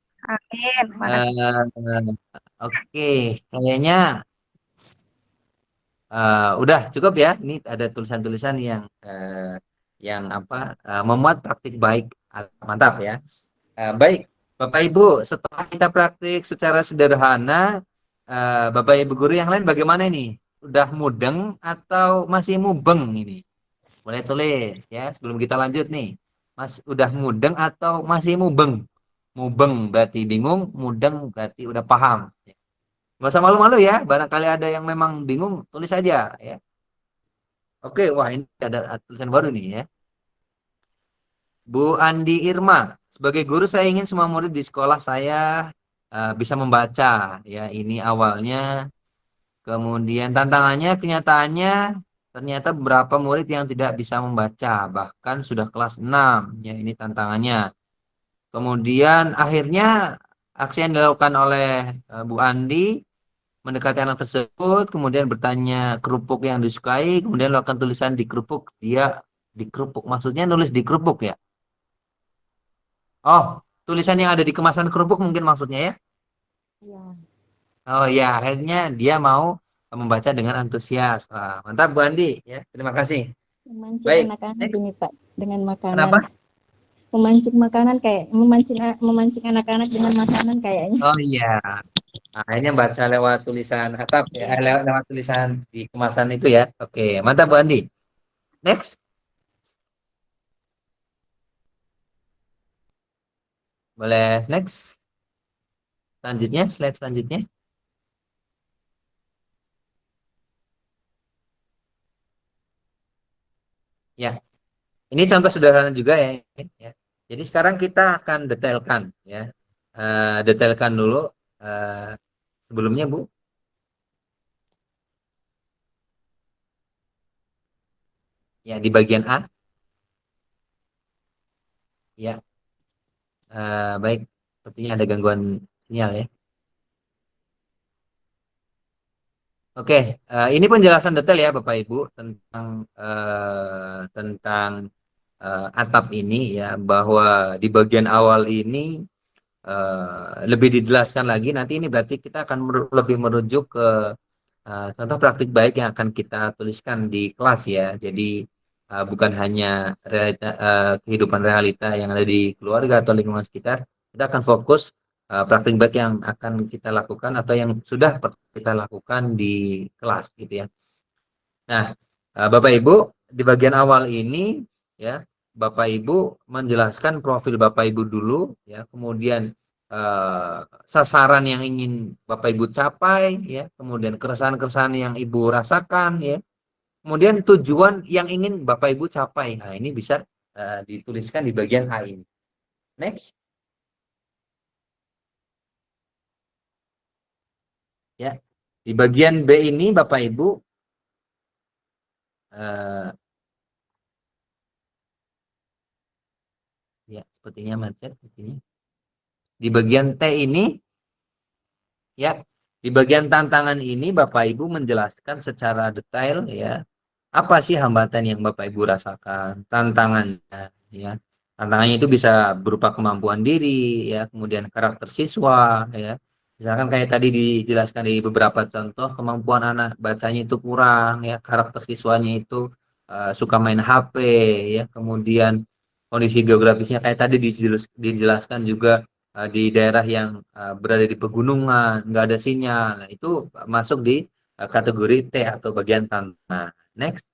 Amin. Oke, kayaknya udah cukup ya. Ini ada tulisan-tulisan yang memuat praktik baik. Mantap ya. Baik, Bapak Ibu, setelah kita praktik secara sederhana, Bapak Ibu guru yang lain bagaimana ini? Udah mudeng atau masih mubeng ini? Boleh tulis ya sebelum kita lanjut nih. Mas udah mudeng atau masih mubeng? Mubeng berarti bingung, mudeng berarti udah paham. Nggak usah malu-malu ya. Barangkali ada yang memang bingung, tulis aja ya. Oke, wah ini ada tulisan baru nih ya. Bu Andi Irma, sebagai guru saya ingin semua murid di sekolah saya bisa membaca. Ya, ini awalnya. Kemudian tantangannya, kenyataannya ternyata beberapa murid yang tidak bisa membaca, bahkan sudah kelas 6. Ya, ini tantangannya. Kemudian akhirnya aksi yang dilakukan oleh Bu Andi mendekati anak tersebut, kemudian bertanya kerupuk yang disukai, kemudian melakukan tulisan di kerupuk, dia di kerupuk. Maksudnya nulis di kerupuk ya? Oh, tulisan yang ada di kemasan kerupuk mungkin maksudnya ya? Ya. Oh ya, akhirnya dia mau membaca dengan antusias. Wah, mantap Bu Andi ya. Terima kasih. Memancing Baik, anak-anak next. ini Pak dengan makanan. Kenapa? Memancing makanan kayak memancing anak-anak dengan makanan kayaknya. Oh iya. Nah, akhirnya baca lewat tulisan atap ya, lewat tulisan di kemasan itu ya. Oke, mantap Bu Andi. Next. Boleh next. Selanjutnya, slide selanjutnya. Ya, ini contoh sederhana juga ya. Ya. Jadi sekarang kita akan detailkan ya. Detailkan dulu sebelumnya Bu. Ya, di bagian A. Ya, baik. Sepertinya ada gangguan sinyal ya. Oke, ini penjelasan detail ya Bapak Ibu tentang atap ini ya, bahwa di bagian awal ini lebih dijelaskan lagi. Nanti ini berarti kita akan lebih merujuk ke contoh praktik baik yang akan kita tuliskan di kelas ya. Jadi bukan hanya kehidupan realita yang ada di keluarga atau lingkungan sekitar. Kita akan fokus praktik baik yang akan kita lakukan atau yang sudah kita lakukan di kelas gitu ya. Nah, Bapak Ibu di bagian awal ini ya, Bapak Ibu menjelaskan profil Bapak Ibu dulu ya, kemudian sasaran yang ingin Bapak Ibu capai ya, kemudian keresahan-keresahan yang Ibu rasakan ya, kemudian tujuan yang ingin Bapak Ibu capai. Nah, ini bisa dituliskan di bagian A ini. Next. Ya. Di bagian B ini Bapak Ibu ya, sepertinya macet sepertinya. Di bagian T ini ya, di bagian tantangan ini Bapak Ibu menjelaskan secara detail ya, apa sih hambatan yang Bapak Ibu rasakan, tantangannya ya. Tantangannya itu bisa berupa kemampuan diri ya, kemudian karakter siswa ya. Misalkan kayak tadi dijelaskan di beberapa contoh, kemampuan anak bacanya itu kurang ya, karakter siswanya itu suka main HP ya, kemudian kondisi geografisnya kayak tadi dijelaskan juga di daerah yang berada di pegunungan, nggak ada sinyal. Nah, itu masuk di kategori T atau bagian tantangan. Next.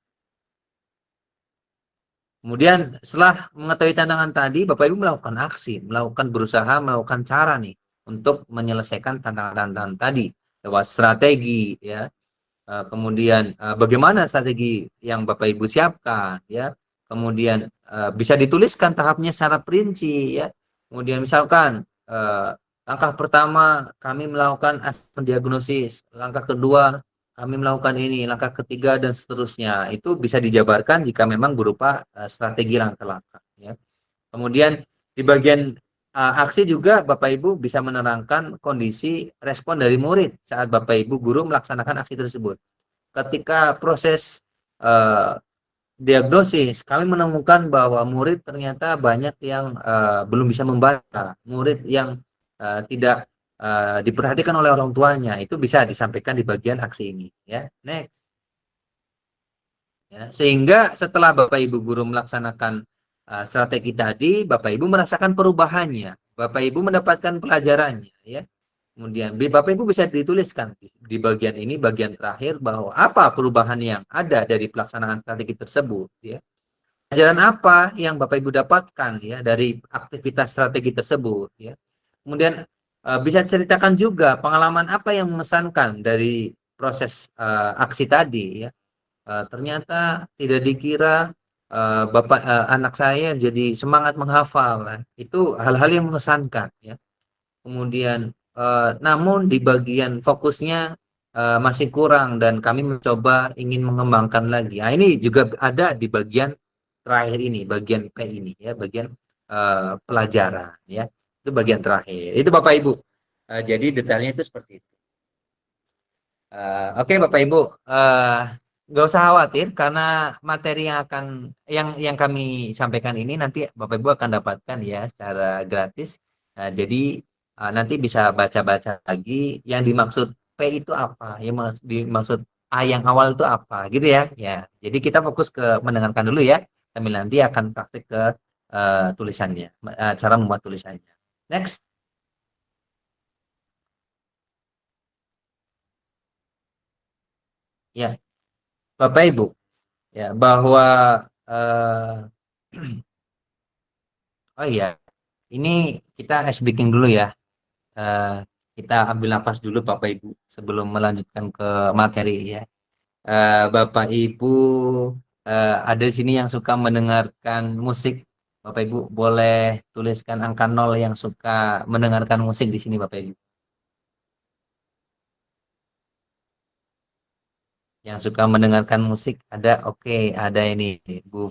Kemudian setelah mengetahui tantangan tadi, Bapak Ibu melakukan aksi, melakukan cara nih untuk menyelesaikan tantangan-tantangan tadi lewat strategi ya. Kemudian bagaimana strategi yang Bapak Ibu siapkan ya. Kemudian bisa dituliskan tahapnya secara perinci ya. Kemudian misalkan langkah pertama kami melakukan diagnosis, langkah kedua kami melakukan ini, langkah ketiga dan seterusnya. Itu bisa dijabarkan jika memang berupa strategi langkah-langkah ya. Kemudian di bagian aksi juga Bapak Ibu bisa menerangkan kondisi respon dari murid saat Bapak Ibu guru melaksanakan aksi tersebut. Ketika proses diagnosis, kami menemukan bahwa murid ternyata banyak yang belum bisa membaca, murid yang tidak diperhatikan oleh orang tuanya, itu bisa disampaikan di bagian aksi ini ya. Next. Ya, sehingga setelah Bapak Ibu guru melaksanakan strategi tadi, Bapak Ibu merasakan perubahannya, Bapak Ibu mendapatkan pelajarannya ya. Kemudian Bapak Ibu bisa dituliskan di bagian ini, bagian terakhir, bahwa apa perubahan yang ada dari pelaksanaan strategi tersebut ya. pelajaran apa yang Bapak Ibu dapatkan ya dari aktivitas strategi tersebut ya. Kemudian bisa ceritakan juga pengalaman apa yang mengesankan dari proses aksi tadi ya. Ternyata tidak dikira anak saya jadi semangat menghafal kan. Itu hal-hal yang mengesankan ya. Kemudian namun di bagian fokusnya masih kurang dan kami mencoba ingin mengembangkan lagi. Nah, ini juga ada di bagian terakhir ini, bagian P ini ya, bagian pelajaran ya. Itu bagian terakhir. Itu Bapak Ibu. Jadi detailnya itu seperti itu. Oke Bapak Ibu, nggak usah khawatir karena materi yang kami sampaikan ini nanti Bapak Ibu akan dapatkan ya secara gratis. Jadi nanti bisa baca-baca lagi yang dimaksud P itu apa, yang dimaksud A yang awal itu apa, gitu ya. Ya, jadi kita fokus ke mendengarkan dulu ya. Sambil nanti akan praktik ke tulisannya, cara membuat tulisannya. Next. Ya, Bapak Ibu, ya bahwa oh iya, ini kita ice breaking dulu ya. Eh, kita ambil nafas dulu Bapak Ibu sebelum melanjutkan ke materi ya. Bapak Ibu ada di sini yang suka mendengarkan musik. Bapak Ibu boleh tuliskan angka 0 yang suka mendengarkan musik di sini Bapak Ibu. Yang suka mendengarkan musik ada, oke, ada ini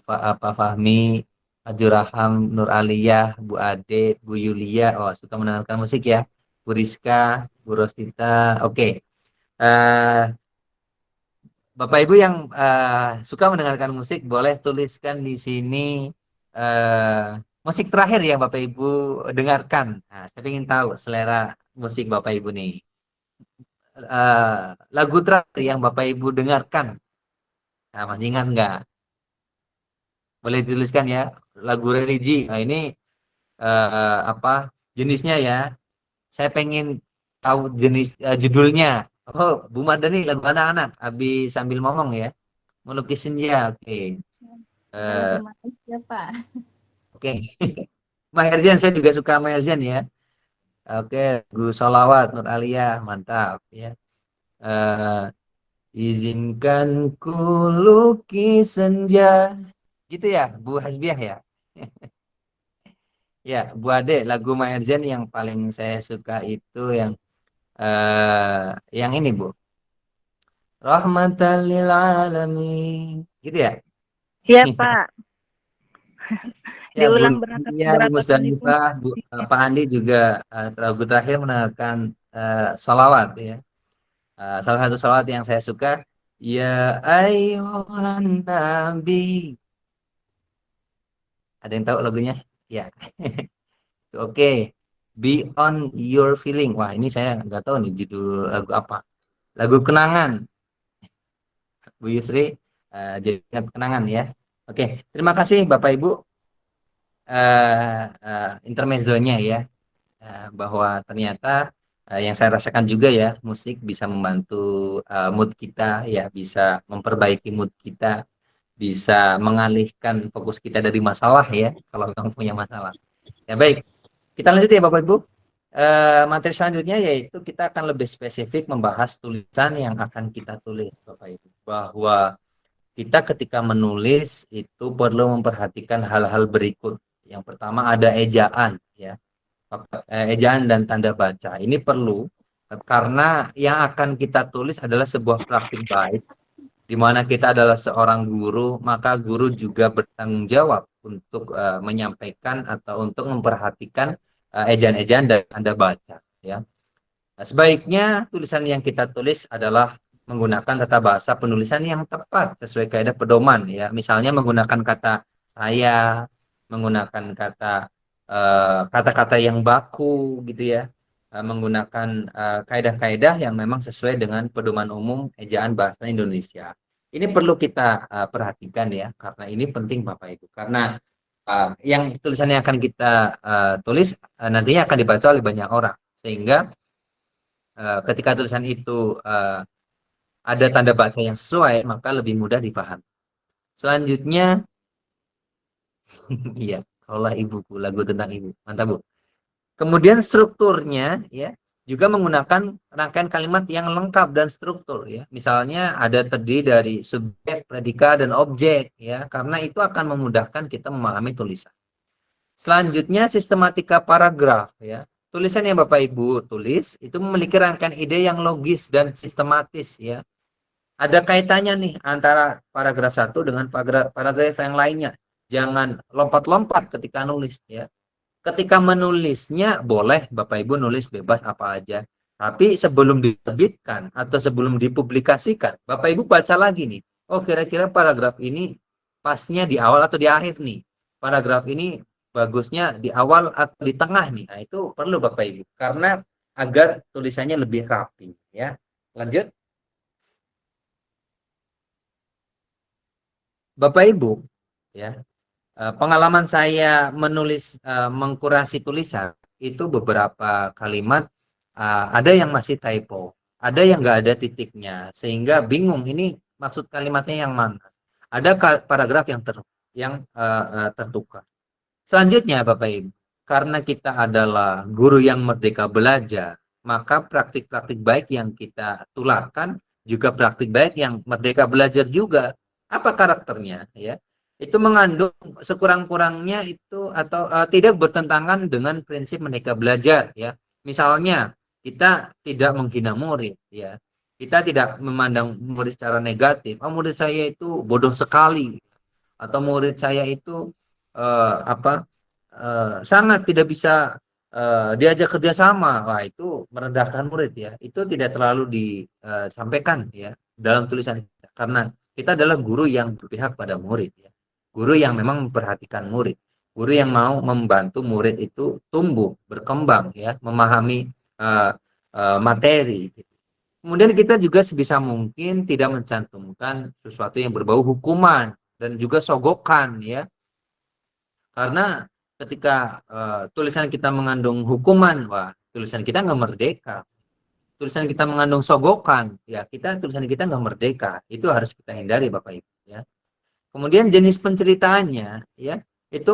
apa Fahmi, Ajuraham, Nur Aliyah, Bu Ade, Bu Yulia, oh suka mendengarkan musik ya. Bu Rizka, Bu Rostita, oke. Eh, Bapak Ibu yang suka mendengarkan musik boleh tuliskan di sini musik terakhir yang Bapak Ibu dengarkan. Nah, saya ingin tahu selera musik Bapak Ibu nih. Lagu terakhir yang Bapak Ibu dengarkan. Nah, masih ingat nggak? Boleh dituliskan ya. Lagu religi. Nah, ini apa jenisnya ya? Saya pengen tahu jenis judulnya. Oh, Bu Mardani lagu anak-anak. Habis sambil ngomong ya. Melukis senja. Oke. Eh, Lagu Malaysia, Pak. Oke. Maherzian saya juga suka Maherzian ya. Oke, Gu Solawat Nur Aliyah, mantap ya. Eh, izinkan ku lukis senja. Gitu ya, Bu Hasbiah ya. Ya, Bu Ade, lagu Maherzian yang paling saya suka itu yang ini, Bu. Rahmatan lil alamin. Gitu ya. Iya, Pak. Ya, Bu Diulang berapa ya, Bu berapa kali pun. Musdalifah, Pak Andi juga lagu terakhir mendengarkan salawat ya. Salah satu salawat yang saya suka, ya ayyuhan nabi. Ada yang tahu lagunya? Ya. Oke. Beyond Your Feeling. Wah, ini saya nggak tahu nih judul lagu apa. Lagu Kenangan. Bu Yusri, jadi ingat kenangan ya. Oke, terima kasih Bapak Ibu intermezzonya ya. Bahwa ternyata yang saya rasakan juga ya, musik bisa membantu mood kita ya, bisa memperbaiki mood kita, bisa mengalihkan fokus kita dari masalah ya, kalau memang punya masalah. Ya baik, kita lanjut ya Bapak Ibu. Materi selanjutnya yaitu kita akan lebih spesifik membahas tulisan yang akan kita tulis Bapak Ibu. Bahwa kita ketika menulis itu perlu memperhatikan hal-hal berikut. Yang pertama ada ejaan ya, ejaan dan tanda baca. Ini perlu karena yang akan kita tulis adalah sebuah praktik baik, di mana kita adalah seorang guru, maka guru juga bertanggung jawab untuk menyampaikan atau untuk memperhatikan ejaan-ejaan dan tanda baca. Ya, nah, sebaiknya tulisan yang kita tulis adalah menggunakan tata bahasa penulisan yang tepat sesuai kaidah pedoman. Ya, misalnya menggunakan kata saya, menggunakan kata-kata yang baku gitu ya, menggunakan kaidah-kaidah yang memang sesuai dengan pedoman umum ejaan bahasa Indonesia. Ini perlu kita perhatikan ya, karena ini penting Bapak Ibu. Karena yang tulisan yang akan kita tulis nantinya akan dibaca oleh banyak orang, sehingga ketika tulisan itu ada tanda baca yang sesuai, maka lebih mudah dipahami. Selanjutnya Iya, kaulah ibuku, lagu tentang ibu. Mantap, Bu. Kemudian strukturnya ya juga menggunakan rangkaian kalimat yang lengkap dan struktur ya. Misalnya ada terdiri dari subjek, predikat dan objek ya, karena itu akan memudahkan kita memahami tulisan. Selanjutnya sistematika paragraf ya. Tulisan yang Bapak Ibu tulis itu memiliki rangkaian ide yang logis dan sistematis ya. Ada kaitannya nih antara paragraf satu dengan paragraf yang lainnya. Jangan lompat-lompat ketika nulis ya. Ketika menulisnya boleh Bapak Ibu nulis bebas apa aja. Tapi sebelum diterbitkan atau sebelum dipublikasikan, Bapak Ibu baca lagi nih. Oh, kira-kira paragraf ini pasnya di awal atau di akhir nih. Paragraf ini bagusnya di awal atau di tengah nih. Nah, itu perlu Bapak Ibu karena agar tulisannya lebih rapi ya. Lanjut. Bapak Ibu ya. Pengalaman saya menulis mengkurasi tulisan itu beberapa kalimat ada yang masih typo, ada yang nggak ada titiknya, sehingga bingung ini maksud kalimatnya yang mana. Ada paragraf yang tertukar. Selanjutnya Bapak Ibu, karena kita adalah guru yang merdeka belajar, maka praktik-praktik baik yang kita tularkan juga praktik baik yang merdeka belajar juga. Apa karakternya ya? Itu mengandung sekurang-kurangnya itu atau tidak bertentangan dengan prinsip merdeka belajar ya. Misalnya kita tidak menghina murid ya. Kita tidak memandang murid secara negatif. Oh, murid saya itu bodoh sekali atau murid saya itu sangat tidak bisa diajak kerjasama. Wah, itu merendahkan murid ya. Itu tidak terlalu disampaikan ya dalam tulisan kita. Karena kita adalah guru yang berpihak pada murid ya. Guru yang memang memperhatikan murid. Guru yang mau membantu murid itu tumbuh, berkembang ya, memahami materi. Kemudian kita juga sebisa mungkin tidak mencantumkan sesuatu yang berbau hukuman dan juga sogokan ya. Karena ketika tulisan kita mengandung hukuman, wah, tulisan kita nggak merdeka. Tulisan kita mengandung sogokan, ya tulisan kita nggak merdeka. Itu harus kita hindari Bapak Ibu ya. Kemudian jenis penceritaannya ya, itu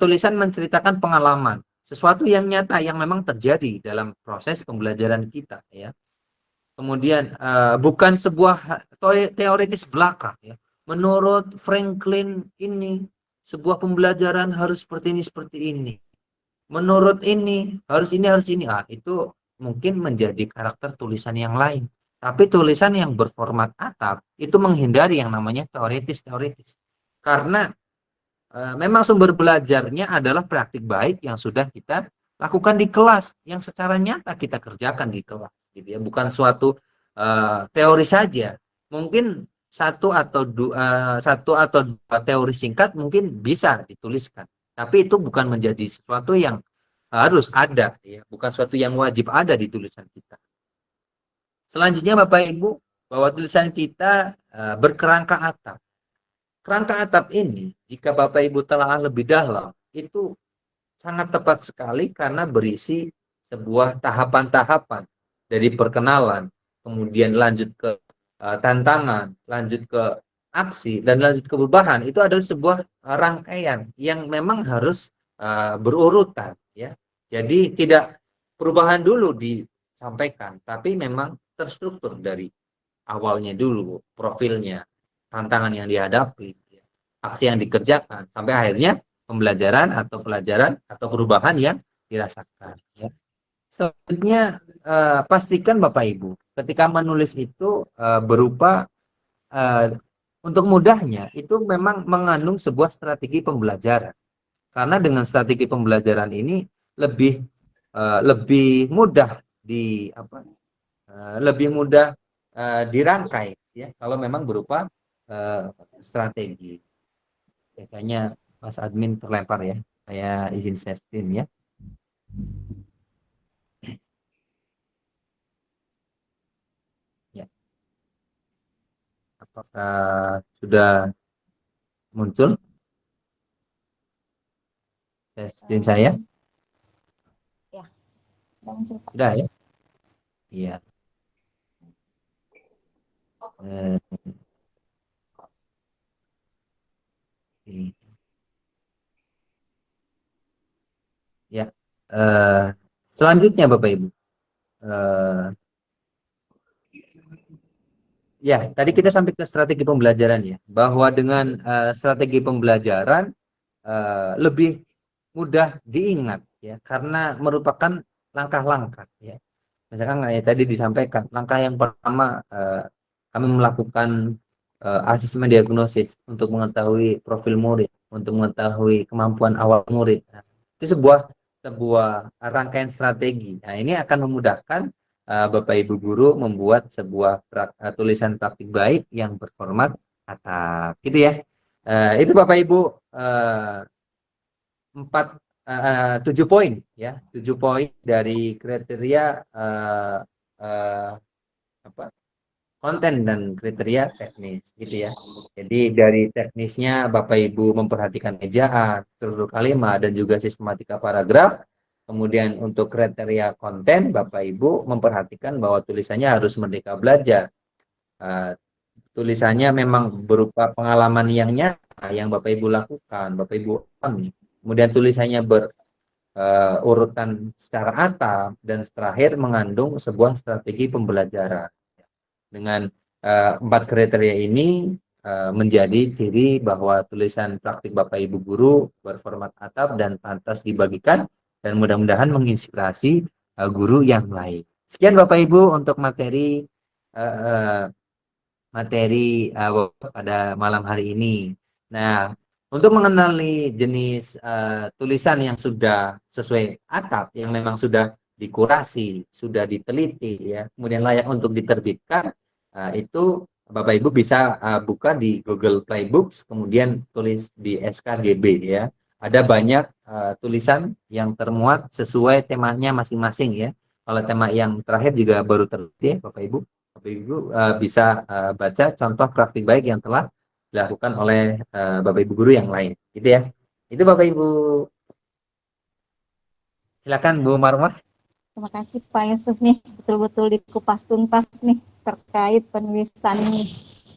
tulisan menceritakan pengalaman, sesuatu yang nyata yang memang terjadi dalam proses pembelajaran kita ya. Kemudian bukan sebuah teoritis belaka ya. Menurut Franklin ini sebuah pembelajaran harus seperti ini. Menurut ini harus ini. Itu mungkin menjadi karakter tulisan yang lain. Tapi tulisan yang berformat atap itu menghindari yang namanya teoritis. Karena memang sumber belajarnya adalah praktik baik yang sudah kita lakukan di kelas, yang secara nyata kita kerjakan di kelas, gitu ya. Bukan suatu teori saja. Mungkin satu atau dua teori singkat mungkin bisa dituliskan, tapi itu bukan menjadi sesuatu yang harus ada, ya. Bukan sesuatu yang wajib ada di tulisan kita. Selanjutnya Bapak Ibu, bahwa tulisan kita berkerangka atap. Kerangka atap ini, jika Bapak Ibu telah lebih dalam, itu sangat tepat sekali karena berisi sebuah tahapan-tahapan dari perkenalan, kemudian lanjut ke tantangan, lanjut ke aksi, dan lanjut ke perubahan. Itu adalah sebuah rangkaian yang memang harus berurutan, ya. Jadi tidak perubahan dulu disampaikan, tapi memang terstruktur dari awalnya dulu, profilnya, tantangan yang dihadapi, aksi yang dikerjakan, sampai akhirnya pembelajaran atau pelajaran atau perubahan yang dirasakan. Ya. Selanjutnya pastikan Bapak Ibu ketika menulis itu berupa untuk mudahnya itu memang mengandung sebuah strategi pembelajaran. Karena dengan strategi pembelajaran ini lebih mudah lebih mudah dirangkai ya kalau memang berupa strategi. Kayaknya Mas admin terlempar ya. Saya izin share screen ya. Ya. Apakah sudah muncul share screen saya? Ya, sudah muncul Pak. Sudah ya? Iya. Eh, Selanjutnya Bapak Ibu, eh, ya tadi kita sampai ke strategi pembelajaran ya, bahwa dengan strategi pembelajaran lebih mudah diingat ya, karena merupakan langkah-langkah ya. Misalkan kayak tadi disampaikan, langkah yang pertama kami melakukan asesmen diagnosis untuk mengetahui profil murid, untuk mengetahui kemampuan awal murid. Nah, itu sebuah sebuah rangkaian strategi. Nah, ini akan memudahkan Bapak Ibu guru membuat sebuah tulisan praktik baik yang berformat atap, gitu ya. Itu Bapak Ibu eh, 7 poin ya, 7 poin dari kriteria eh, apa konten dan kriteria teknis gitu ya. Jadi dari teknisnya Bapak Ibu memperhatikan ejaan, struktur kalimat dan juga sistematika paragraf. Kemudian untuk kriteria konten Bapak Ibu memperhatikan bahwa tulisannya harus merdeka belajar. Eh, Tulisannya memang berupa pengalaman yang nyata yang Bapak Ibu lakukan, Bapak Ibu alami. Kemudian tulisannya urutan secara atap dan terakhir mengandung sebuah strategi pembelajaran. Dengan 4 kriteria ini menjadi ciri bahwa tulisan praktik Bapak Ibu guru berformat atap dan pantas dibagikan dan mudah-mudahan menginspirasi guru yang lain. Sekian Bapak Ibu untuk uh, pada malam hari ini. Nah, untuk mengenali jenis tulisan yang sudah sesuai atap, yang memang sudah dikurasi, sudah diteliti, ya, kemudian layak untuk diterbitkan, itu Bapak Ibu bisa buka di Google Playbooks, kemudian tulis di SKGB ya. Ada banyak tulisan yang termuat sesuai temanya masing-masing ya. Kalau tema yang terakhir juga baru terliti ya, Bapak Ibu. Bapak Ibu bisa baca contoh praktik baik yang telah dilakukan oleh Bapak Ibu guru yang lain, gitu ya. Itu Bapak Ibu. Silakan Bu Marwah. Terima kasih Pak Yusuf nih, betul-betul dikupas tuntas nih terkait penulisan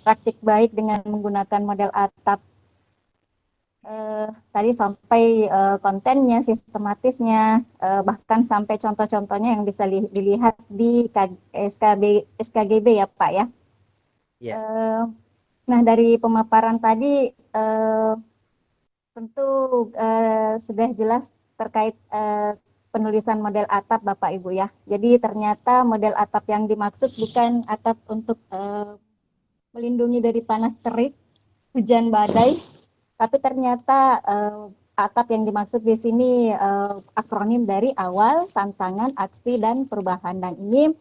praktik baik dengan menggunakan model atap. Tadi sampai kontennya, sistematisnya, bahkan sampai contoh-contohnya yang bisa dilihat di SKGB ya Pak ya. Yeah. Nah dari pemaparan tadi tentu sudah jelas terkait penulisan model atap Bapak Ibu ya. Jadi ternyata model atap yang dimaksud bukan atap untuk melindungi dari panas terik, hujan badai, tapi ternyata atap yang dimaksud di sini akronim dari awal, tantangan, aksi, dan perubahan. Dan ini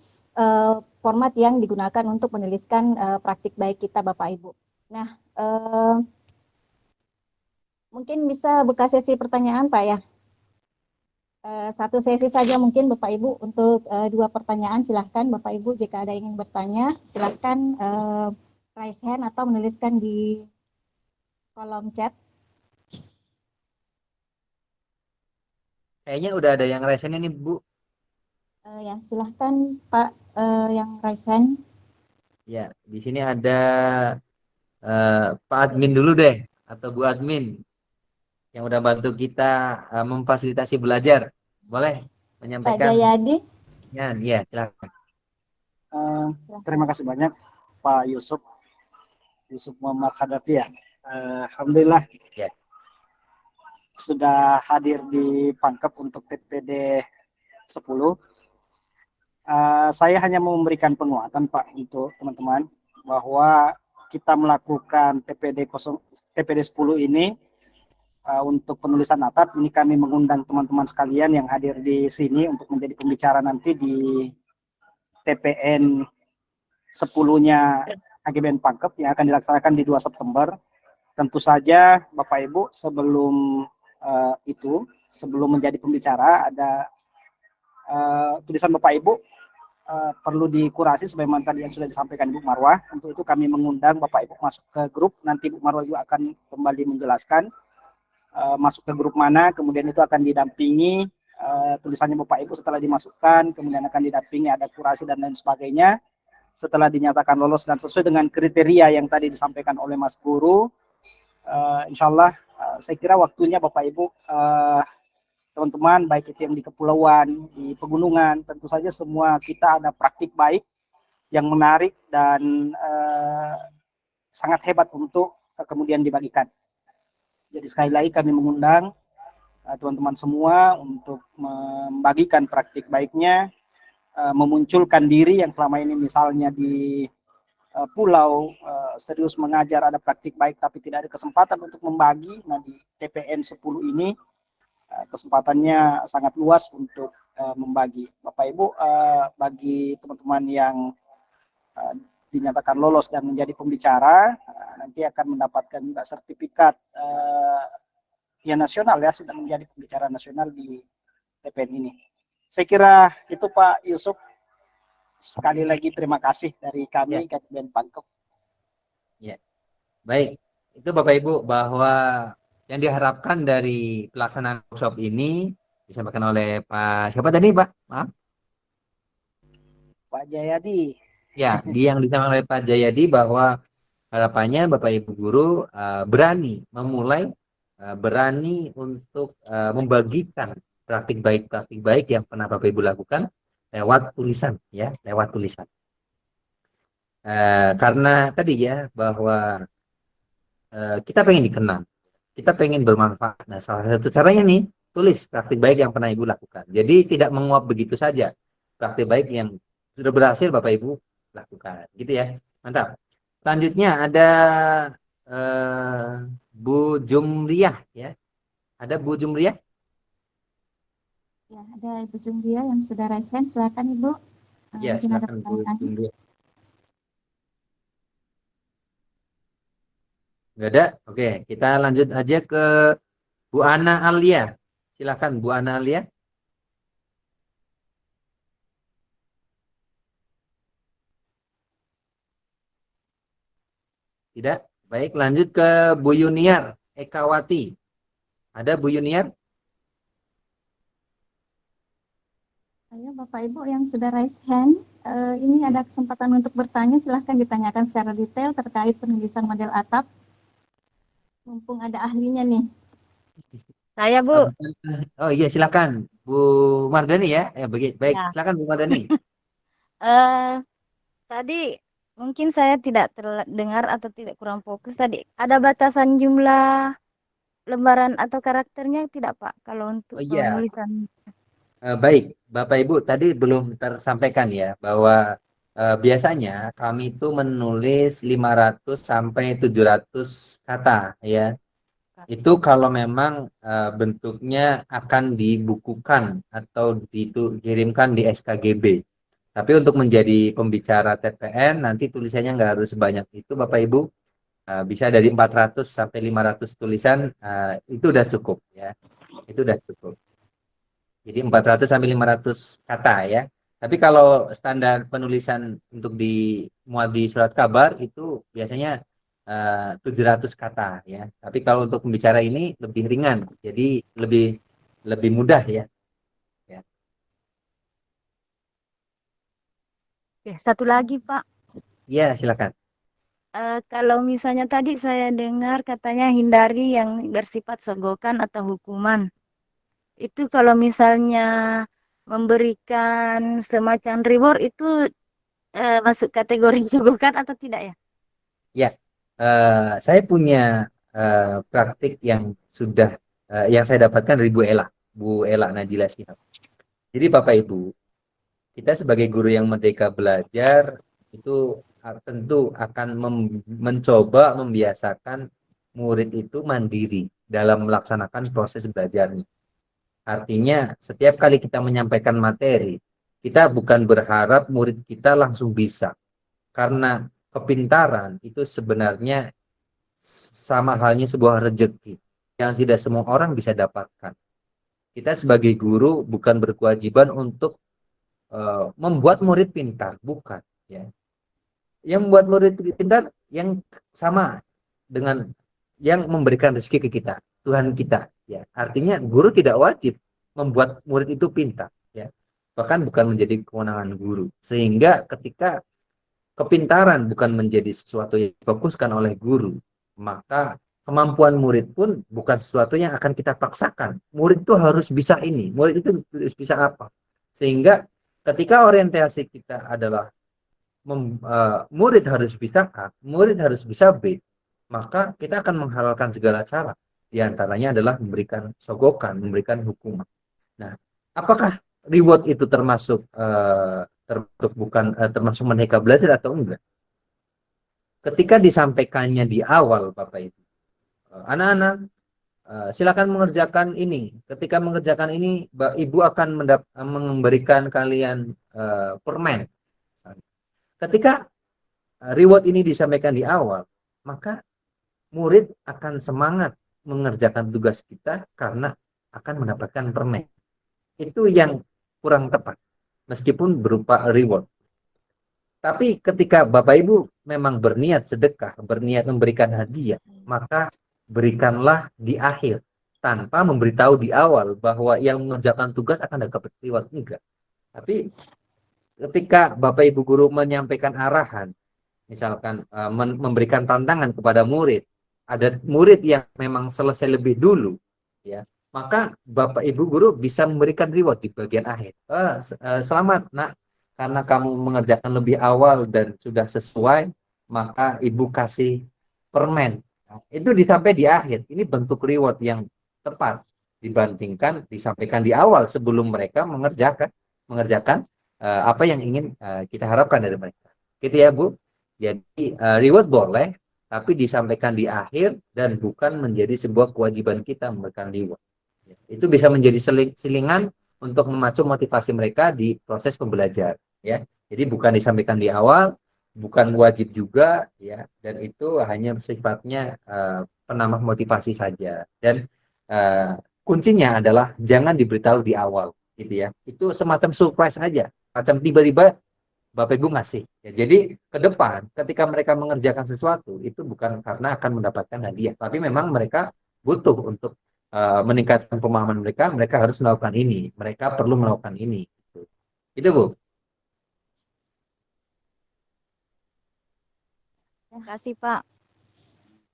format yang digunakan untuk menuliskan praktik baik kita Bapak Ibu. Nah, mungkin bisa buka sesi pertanyaan Pak ya. Satu sesi saja mungkin Bapak Ibu untuk 2 pertanyaan. Silahkan Bapak Ibu jika ada ingin bertanya, silahkan raise hand atau menuliskan di kolom chat. Kayaknya udah ada yang raise hand ini Bu. Ya silahkan Pak yang raise hand. Ya, di sini ada Pak Admin dulu deh atau Bu Admin yang udah bantu kita memfasilitasi belajar. Boleh Pak menyampaikan? Jayadi. Ya, silakan. Terima kasih banyak Pak Yusuf Muhammad Hadafi ya. Alhamdulillah Ya. sudah hadir di Pangkep untuk TPD 10. Saya hanya mau memberikan penguatan Pak untuk teman-teman bahwa kita melakukan TPD 10 ini untuk penulisan atap. Ini kami mengundang teman-teman sekalian yang hadir di sini untuk menjadi pembicara nanti di TPN 10-nya AGBN Pangkep yang akan dilaksanakan di 2 September. Tentu saja Bapak Ibu sebelum sebelum menjadi pembicara ada tulisan Bapak Ibu perlu dikurasi sebagaimana tadi yang sudah disampaikan Ibu Marwah. Untuk itu kami mengundang Bapak Ibu masuk ke grup, nanti Bu Marwah juga akan kembali menjelaskan masuk ke grup mana, kemudian itu akan didampingi tulisannya Bapak Ibu setelah dimasukkan, kemudian akan didampingi ada kurasi dan lain sebagainya. Setelah dinyatakan lolos dan sesuai dengan kriteria yang tadi disampaikan oleh Mas Guru, insya Allah saya kira waktunya Bapak Ibu teman-teman, baik itu yang di kepulauan, di pegunungan, tentu saja semua kita ada praktik baik yang menarik dan sangat hebat untuk kemudian dibagikan. Jadi sekali lagi kami mengundang teman-teman semua untuk membagikan praktik baiknya, memunculkan diri yang selama ini misalnya di pulau serius mengajar ada praktik baik tapi tidak ada kesempatan untuk membagi. Nah di TPN 10 ini kesempatannya sangat luas untuk membagi. Bapak Ibu, bagi teman-teman yang dinyatakan lolos dan menjadi pembicara, nanti akan mendapatkan juga sertifikat ya nasional ya, sudah menjadi pembicara nasional di TPN ini. Saya kira itu Pak Yusuf. Sekali lagi terima kasih dari kami KPBN Pangkep. Ya, baik. Itu Bapak Ibu bahwa yang diharapkan dari pelaksanaan workshop ini disampaikan oleh Pak siapa tadi Pak? Maaf. Pak Jayadi. Ya, yang disampaikan oleh Pak Jayadi bahwa harapannya Bapak Ibu guru berani memulai, berani untuk membagikan praktik baik yang pernah Bapak Ibu lakukan lewat tulisan ya, lewat tulisan. Karena tadi ya bahwa kita pengen dikenal, kita pengen bermanfaat. Nah, salah satu caranya nih tulis praktik baik yang pernah Ibu lakukan. Jadi tidak menguap begitu saja praktik baik yang sudah berhasil Bapak Ibu lakukan, gitu ya. Mantap. Selanjutnya ada Bu Jumriah ya. Ada Bu Jumriah? Ya, ada Ibu Jumbia yang sudah raise hand. Silakan Ibu. Ya, Mungkin ada silakan Bu pertanyaan. Jumriah. Nggak ada? Oke, kita lanjut aja ke Bu Ana Alia. Silakan Bu Ana Alia. Tidak? Baik, lanjut ke Bu Yuniar Ekawati. Ada Bu Yuniar? Ayo Bapak Ibu yang sudah raise hand, ini ada kesempatan untuk bertanya. Silahkan ditanyakan secara detail terkait penulisan model atap. Mumpung ada ahlinya nih. Saya Bu. Oh iya, silakan Bu Mardani ya. Baik, Ya. silakan Bu Mardani. Tadi mungkin saya tidak terdengar atau tidak kurang fokus tadi. Ada batasan jumlah lembaran atau karakternya tidak Pak kalau untuk Oh iya, penulisan? baik Bapak Ibu tadi belum tersampaikan ya bahwa biasanya kami itu menulis 500 sampai 700 kata ya. Itu kalau memang bentuknya akan dibukukan atau dikirimkan di SKGB. Tapi untuk menjadi pembicara TPN nanti tulisannya nggak harus sebanyak itu Bapak Ibu. Bisa dari 400 sampai 500 tulisan itu udah cukup ya. Itu udah cukup. Jadi 400 sampai 500 kata ya. Tapi kalau standar penulisan untuk muat di surat kabar itu biasanya 700 kata ya. Tapi kalau untuk pembicara ini lebih ringan. Jadi lebih lebih mudah ya. Ya. Oke, satu lagi Pak. Ya, silakan. Kalau misalnya tadi saya dengar katanya hindari yang bersifat sogokan atau hukuman. Itu kalau misalnya memberikan semacam reward itu masuk kategori sogokan atau tidak ya? Ya. Saya punya praktik yang sudah yang saya dapatkan dari Bu Ela Najila Shihab. Jadi Bapak Ibu, kita sebagai guru yang merdeka belajar itu tentu akan mencoba membiasakan murid itu mandiri dalam melaksanakan proses belajarnya. Artinya setiap kali kita menyampaikan materi, kita bukan berharap murid kita langsung bisa. Karena kepintaran itu sebenarnya sama halnya sebuah rezeki yang tidak semua orang bisa dapatkan. Kita sebagai guru bukan berkewajiban untuk membuat murid pintar, bukan ya. Yang membuat murid pintar yang sama dengan yang memberikan rezeki ke kita, Tuhan kita ya. Artinya guru tidak wajib membuat murid itu pintar ya. Bahkan bukan menjadi kewenangan guru. Sehingga ketika kepintaran bukan menjadi sesuatu yang difokuskan oleh guru, maka kemampuan murid pun bukan sesuatu yang akan kita paksakan. Murid itu harus bisa ini, murid itu harus bisa apa. Sehingga ketika orientasi kita adalah murid harus bisa A, murid harus bisa B, maka kita akan menghalalkan segala cara. Di antaranya adalah memberikan sogokan, memberikan hukuman. Nah, apakah reward itu termasuk termasuk merdeka belajar atau enggak? Ketika disampaikannya di awal, Bapak Ibu, anak-anak silakan mengerjakan ini. Ketika mengerjakan ini, Ibu akan memberikan kalian permen. Ketika reward ini disampaikan di awal, maka murid akan semangat mengerjakan tugas kita karena akan mendapatkan permen. Itu yang kurang tepat, meskipun berupa reward. Tapi ketika Bapak Ibu memang berniat sedekah, berniat memberikan hadiah, maka berikanlah di akhir, tanpa memberitahu di awal bahwa yang mengerjakan tugas akan dapat reward. Enggak. Tapi ketika Bapak Ibu guru menyampaikan arahan, misalkan memberikan tantangan kepada murid, ada murid yang memang selesai lebih dulu, ya, maka Bapak Ibu guru bisa memberikan reward di bagian akhir. Selamat nak, karena kamu mengerjakan lebih awal dan sudah sesuai, maka Ibu kasih permen. Nah, itu disampaikan di akhir. Ini bentuk reward yang tepat dibandingkan disampaikan di awal sebelum mereka mengerjakan apa yang ingin kita harapkan dari mereka. Gitu ya, Bu. Jadi reward boleh, tapi disampaikan di akhir dan bukan menjadi sebuah kewajiban kita memberikan reward. Itu bisa menjadi selingan untuk memacu motivasi mereka di proses pembelajar, ya. Jadi bukan disampaikan di awal, bukan wajib juga, ya. Dan itu hanya sifatnya penambah motivasi saja. Dan kuncinya adalah jangan diberitahu di awal, gitu ya. Itu semacam surprise aja, macam tiba-tiba Bapak Ibu ngasih. Ya, jadi ke depan ketika mereka mengerjakan sesuatu itu bukan karena akan mendapatkan hadiah, tapi memang mereka butuh untuk meningkatkan pemahaman mereka, mereka harus melakukan ini, mereka perlu melakukan ini. Itu Bu. Terima kasih Pak.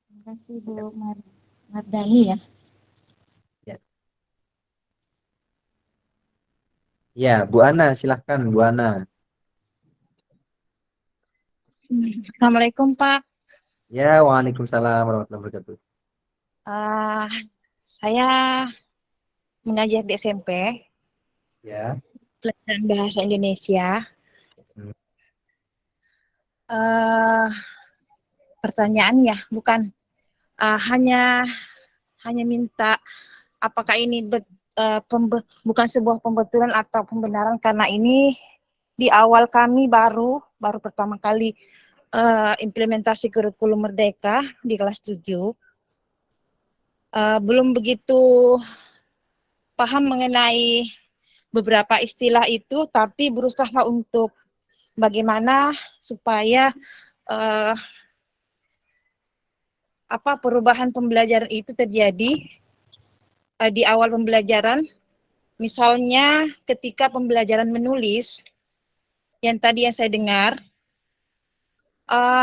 Terima kasih Bu Mardani ya. Ya, Bu Ana, silahkan Bu Ana. Assalamualaikum Pak. Ya, waalaikumsalam warahmatullahi wabarakatuh. Saya mengajar di SMP, Ya. pelajaran bahasa Indonesia. Hmm. Pertanyaannya bukan hanya minta apakah ini bukan sebuah pembetulan atau pembenaran, karena ini di awal kami baru pertama kali implementasi kurikulum Merdeka di kelas 7. Belum begitu paham mengenai beberapa istilah itu, tapi berusaha untuk bagaimana supaya perubahan pembelajaran itu terjadi di awal pembelajaran. Misalnya ketika pembelajaran menulis, yang tadi yang saya dengar,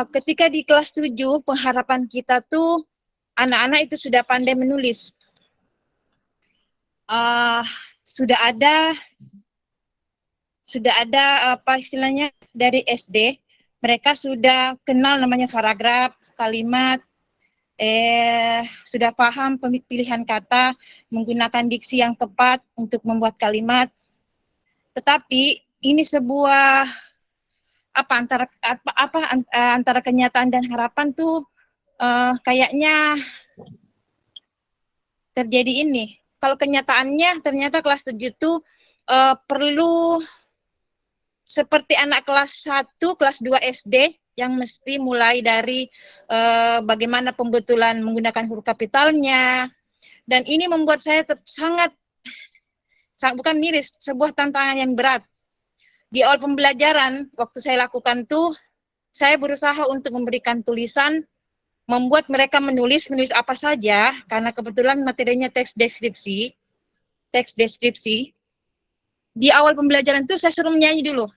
ketika di kelas 7 pengharapan kita tuh anak-anak itu sudah pandai menulis. Sudah ada apa istilahnya dari SD, mereka sudah kenal namanya paragraf, kalimat, sudah paham pemilihan kata, menggunakan diksi yang tepat untuk membuat kalimat. Tetapi ini sebuah antara kenyataan dan harapan tuh kayaknya terjadi ini. Kalau kenyataannya ternyata kelas 7 itu perlu seperti anak kelas 1, kelas 2 SD yang mesti mulai dari bagaimana pembetulan menggunakan huruf kapitalnya. Dan ini membuat saya sangat bukan miris, sebuah tantangan yang berat. Di awal pembelajaran, waktu saya lakukan tuh, saya berusaha untuk memberikan tulisan, membuat mereka menulis apa saja, karena kebetulan materinya teks deskripsi. Di awal pembelajaran itu saya suruh menyanyi dulu.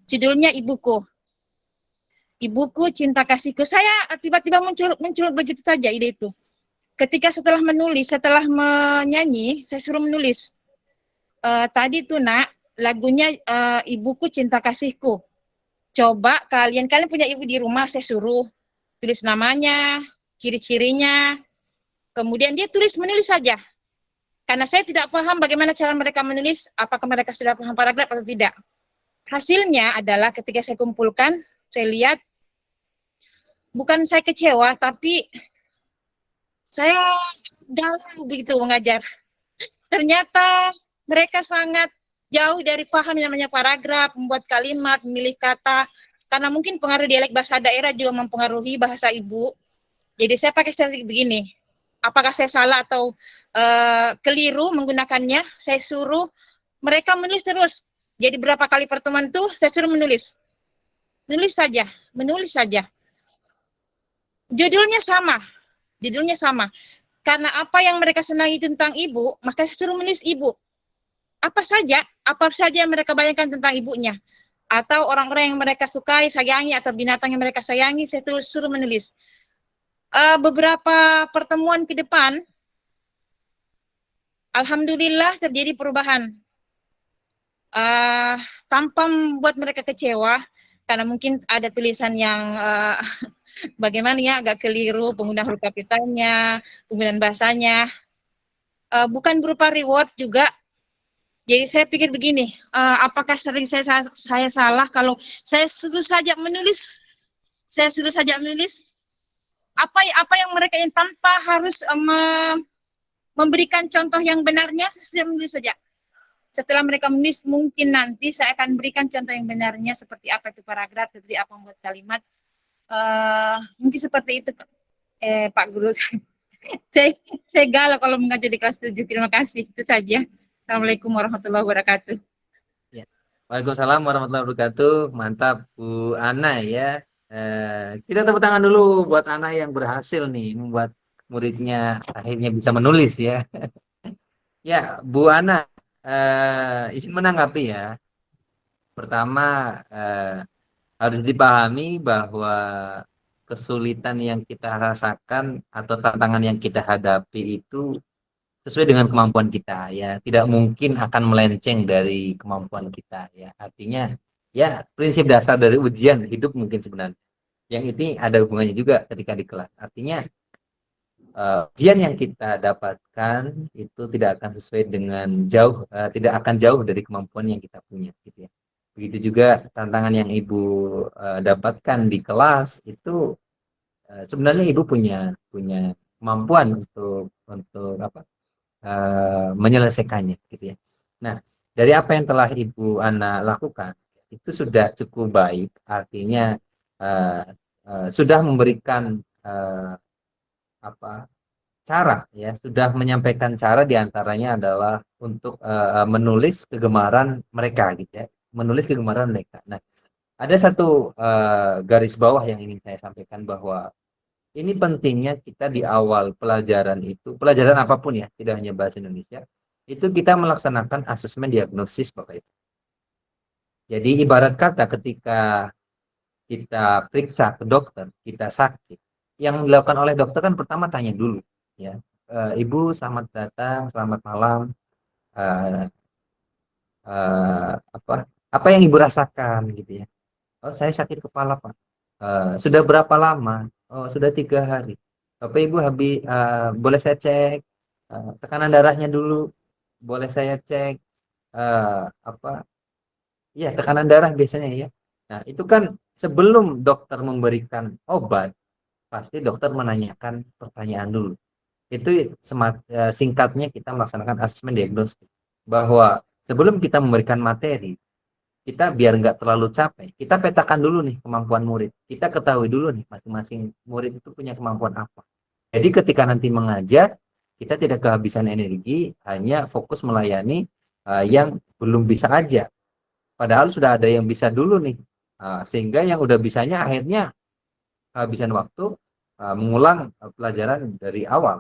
Judulnya Ibuku. Ibuku Cinta Kasihku. Saya tiba-tiba muncul begitu saja ide itu. Ketika setelah menyanyi, saya suruh menulis. Tadi tuh nak, lagunya Ibuku Cinta Kasihku. Coba kalian punya ibu di rumah, saya suruh tulis namanya, ciri-cirinya, kemudian dia menulis saja. Karena saya tidak paham bagaimana cara mereka menulis, apakah mereka sudah paham paragraf atau tidak. Hasilnya adalah ketika saya kumpulkan, saya lihat, bukan saya kecewa, tapi saya galau begitu mengajar. Ternyata mereka sangat jauh dari paham yang namanya paragraf, membuat kalimat, memilih kata, karena mungkin pengaruh dialek bahasa daerah juga mempengaruhi bahasa ibu. Jadi saya pakai strategi begini, apakah saya salah atau keliru menggunakannya, saya suruh mereka menulis terus. Jadi berapa kali pertemuan tuh saya suruh menulis. Menulis saja. Judulnya sama. Karena apa yang mereka senangi tentang ibu, maka saya suruh menulis ibu. Apa saja yang mereka bayangkan tentang ibunya. Atau orang-orang yang mereka sukai, sayangi, atau binatang yang mereka sayangi, saya suruh menulis. Beberapa pertemuan ke depan, alhamdulillah terjadi perubahan. Tanpa membuat mereka kecewa, karena mungkin ada tulisan yang bagaimana ya, agak keliru, penggunaan huruf kapitalnya, penggunaan bahasanya. Bukan berupa reward juga. Jadi saya pikir begini, apakah sering saya salah kalau saya suruh saja menulis? Apa yang mereka ingin tanpa harus memberikan contoh yang benarnya, saya menulis saja. Setelah mereka menulis, mungkin nanti saya akan berikan contoh yang benarnya, seperti apa itu paragraf, seperti apa membuat kalimat. Mungkin seperti itu, Pak Guru. saya galau kalau mengajar di kelas 7. Terima kasih, itu saja. Assalamualaikum warahmatullahi wabarakatuh. Ya. Waalaikumsalam warahmatullahi wabarakatuh. Mantap Bu Ana ya. Kita tepuk tangan dulu buat Ana yang berhasil nih membuat muridnya akhirnya bisa menulis ya. Ya, Bu Ana, izin menanggapi ya. Pertama, harus dipahami bahwa kesulitan yang kita rasakan atau tantangan yang kita hadapi itu sesuai dengan kemampuan kita ya, tidak mungkin akan melenceng dari kemampuan kita ya. Artinya ya prinsip dasar dari ujian hidup mungkin sebenarnya yang ini ada hubungannya juga ketika di kelas. Artinya ujian yang kita dapatkan itu tidak akan sesuai dengan tidak akan jauh dari kemampuan yang kita punya gitu ya. Begitu juga tantangan yang ibu dapatkan di kelas itu sebenarnya ibu punya kemampuan untuk apa menyelesaikannya gitu ya. Nah, dari apa yang telah Ibu Ana lakukan itu sudah cukup baik, artinya sudah memberikan cara ya, sudah menyampaikan cara, diantaranya adalah untuk menulis kegemaran mereka gitu ya, menulis kegemaran mereka. Nah, ada satu garis bawah yang ingin saya sampaikan, bahwa ini pentingnya kita di awal pelajaran itu, pelajaran apapun ya, tidak hanya bahasa Indonesia, itu kita melaksanakan asesmen diagnosis Bapak Ibu. Jadi ibarat kata ketika kita periksa ke dokter, kita sakit, yang dilakukan oleh dokter kan pertama tanya dulu ya, Ibu selamat datang, selamat malam, apa yang Ibu rasakan gitu ya. Oh, saya sakit kepala Pak. Sudah berapa lama? Oh, sudah 3 hari. Bapak Ibu boleh saya cek tekanan darahnya dulu. Boleh saya cek ya tekanan darah biasanya ya. Nah, itu kan sebelum dokter memberikan obat, pasti dokter menanyakan pertanyaan dulu. Itu singkatnya kita melaksanakan asesmen diagnostik. Bahwa sebelum kita memberikan materi, kita biar nggak terlalu capek, kita petakan dulu nih kemampuan murid. Kita ketahui dulu nih masing-masing murid itu punya kemampuan apa. Jadi ketika nanti mengajar, kita tidak kehabisan energi, hanya fokus melayani yang belum bisa aja. Padahal sudah ada yang bisa dulu nih. Sehingga yang udah bisanya akhirnya kehabisan waktu mengulang pelajaran dari awal.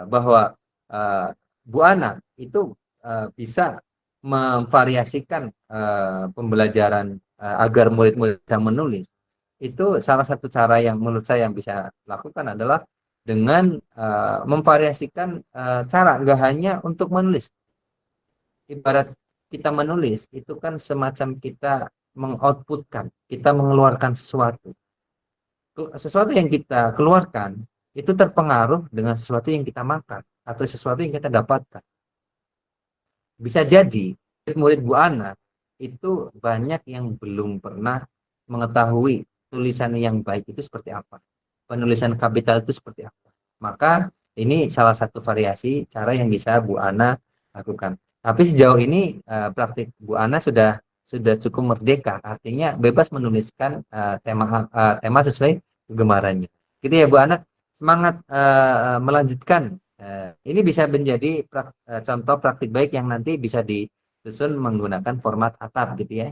Bahwa Bu Ana itu bisa memvariasikan pembelajaran agar murid-murid bisa menulis, itu salah satu cara yang menurut saya yang bisa lakukan adalah dengan memvariasikan cara, nggak hanya untuk menulis. Ibarat kita menulis itu kan semacam kita mengoutputkan, kita mengeluarkan sesuatu. Sesuatu yang kita keluarkan itu terpengaruh dengan sesuatu yang kita makan atau sesuatu yang kita dapatkan. Bisa jadi murid Bu Ana itu banyak yang belum pernah mengetahui tulisan yang baik itu seperti apa, penulisan kapital itu seperti apa. Maka ini salah satu variasi cara yang bisa Bu Ana lakukan. Tapi sejauh ini praktik Bu Ana sudah cukup merdeka, artinya bebas menuliskan tema sesuai kegemarannya. Gitu ya Bu Ana, semangat melanjutkan. Ini bisa menjadi contoh praktik baik yang nanti bisa disusun menggunakan format atap gitu ya.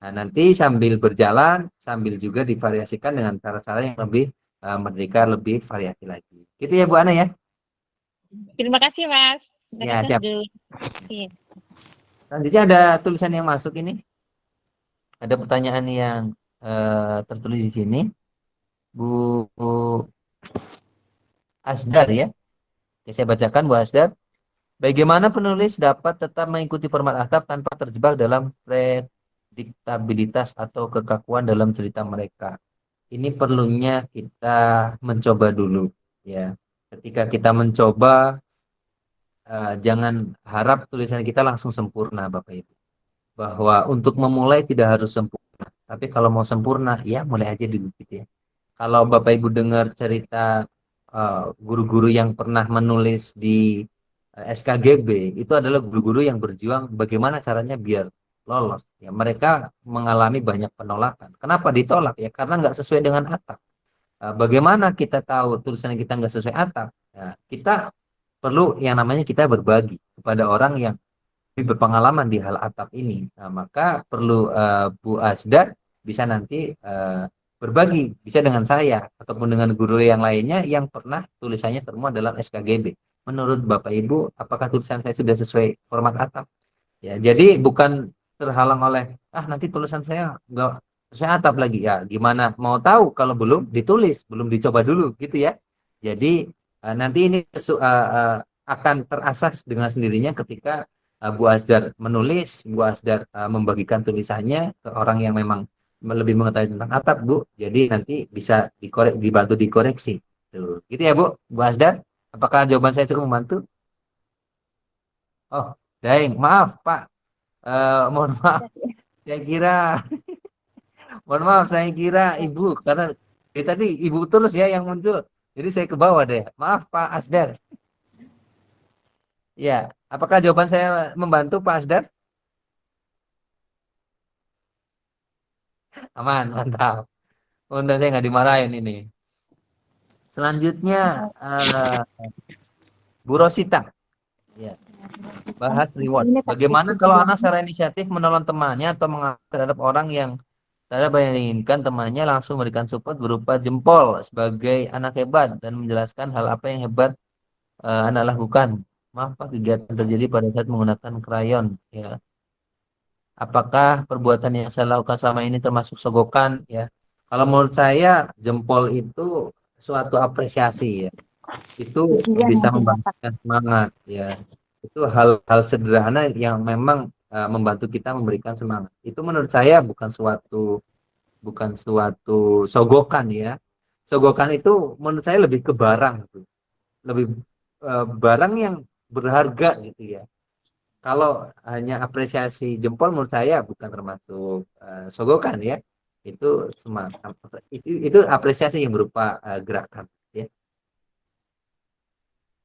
Nah, nanti sambil berjalan, sambil juga divariasikan dengan cara-cara yang lebih merdeka, lebih variasi lagi. Gitu ya Bu Ana ya. Terima kasih, Mas. Ya, siap. Iya. Selanjutnya ada tulisan yang masuk ini. Ada pertanyaan yang tertulis di sini. Bu Asdar ya. Oke, saya bacakan Bu Asdar. Bagaimana penulis dapat tetap mengikuti format atap tanpa terjebak dalam prediktabilitas atau kekakuan dalam cerita mereka? Ini perlunya kita mencoba dulu ya. Ketika kita mencoba, jangan harap tulisan kita langsung sempurna Bapak Ibu. Bahwa untuk memulai tidak harus sempurna, tapi kalau mau sempurna ya mulai aja dulu gitu ya. Kalau Bapak Ibu dengar cerita guru-guru yang pernah menulis di SKGB, itu adalah guru-guru yang berjuang bagaimana caranya biar lolos. Ya, mereka mengalami banyak penolakan. Kenapa ditolak? Ya karena nggak sesuai dengan atap. Bagaimana kita tahu tulisan kita nggak sesuai atap? Ya, kita perlu yang namanya kita berbagi kepada orang yang lebih berpengalaman di hal atap ini. Nah, maka perlu Bu Asdar bisa nanti berbagi, bisa dengan saya ataupun dengan guru yang lainnya yang pernah tulisannya termuat dalam SKGB. Menurut Bapak Ibu, apakah tulisan saya sudah sesuai format atap? Ya, jadi bukan terhalang oleh nanti tulisan saya nggak sesuai atap lagi ya. Gimana mau tahu kalau belum ditulis, belum dicoba dulu gitu ya. Jadi nanti ini akan terasah dengan sendirinya ketika Bu Asdar menulis, Bu Asdar membagikan tulisannya ke orang yang memang lebih mengetahui tentang atap Bu. Jadi nanti bisa dibantu dikoreksi. Tuh. Gitu ya Bu Asdar. Apakah jawaban saya cukup membantu? Oh, daeng, maaf Pak. Mohon maaf. Saya kira, mohon maaf, saya kira Ibu karena tadi Ibu terus ya yang muncul. Jadi saya ke bawah deh. Maaf Pak Asdar. Ya, apakah jawaban saya membantu Pak Asdar? Aman, mantap. Untung saya nggak dimarahin ini. Selanjutnya Bu Rosita. Ya, bahas reward. Bagaimana kalau anak secara inisiatif menolong temannya atau mengangkat terhadap orang yang tidak menginginkan temannya langsung memberikan support berupa jempol sebagai anak hebat dan menjelaskan hal apa yang hebat anak lakukan. Maaf Pak, kegiatan terjadi pada saat menggunakan krayon. Ya, apakah perbuatan yang saya lakukan selama ini termasuk sogokan? Ya, kalau menurut saya jempol itu suatu apresiasi ya. Itu bisa membangkitkan semangat ya. Itu hal-hal sederhana yang memang membantu kita memberikan semangat. Itu menurut saya bukan suatu sogokan ya. Sogokan itu menurut saya lebih ke barang gitu. Lebih barang yang berharga gitu ya. Kalau hanya apresiasi jempol menurut saya bukan termasuk sogokan ya. Itu semacam itu apresiasi yang berupa gerakan ya.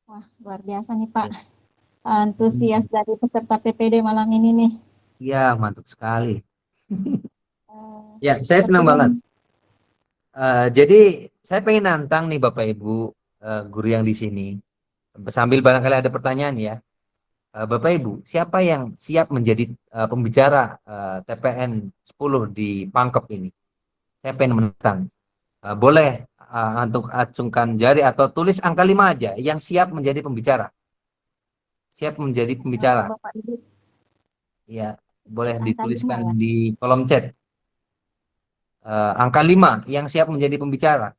Wah, luar biasa nih Pak. Antusias dari peserta TPD malam ini nih. Ya, mantap sekali. Eh, Ya, saya senang banget. Jadi saya pengen nantang nih Bapak Ibu guru yang di sini. Sambil barangkali ada pertanyaan ya. Bapak Ibu, siapa yang siap menjadi pembicara TPN 10 di Pangkep ini? Saya pengen menantang. Boleh untuk acungkan jari atau tulis angka 5 aja yang siap menjadi pembicara. Siap menjadi pembicara. Bapak Ibu, Ya, boleh angka 5 dituliskan ya. di kolom chat. angka 5 yang siap menjadi pembicara.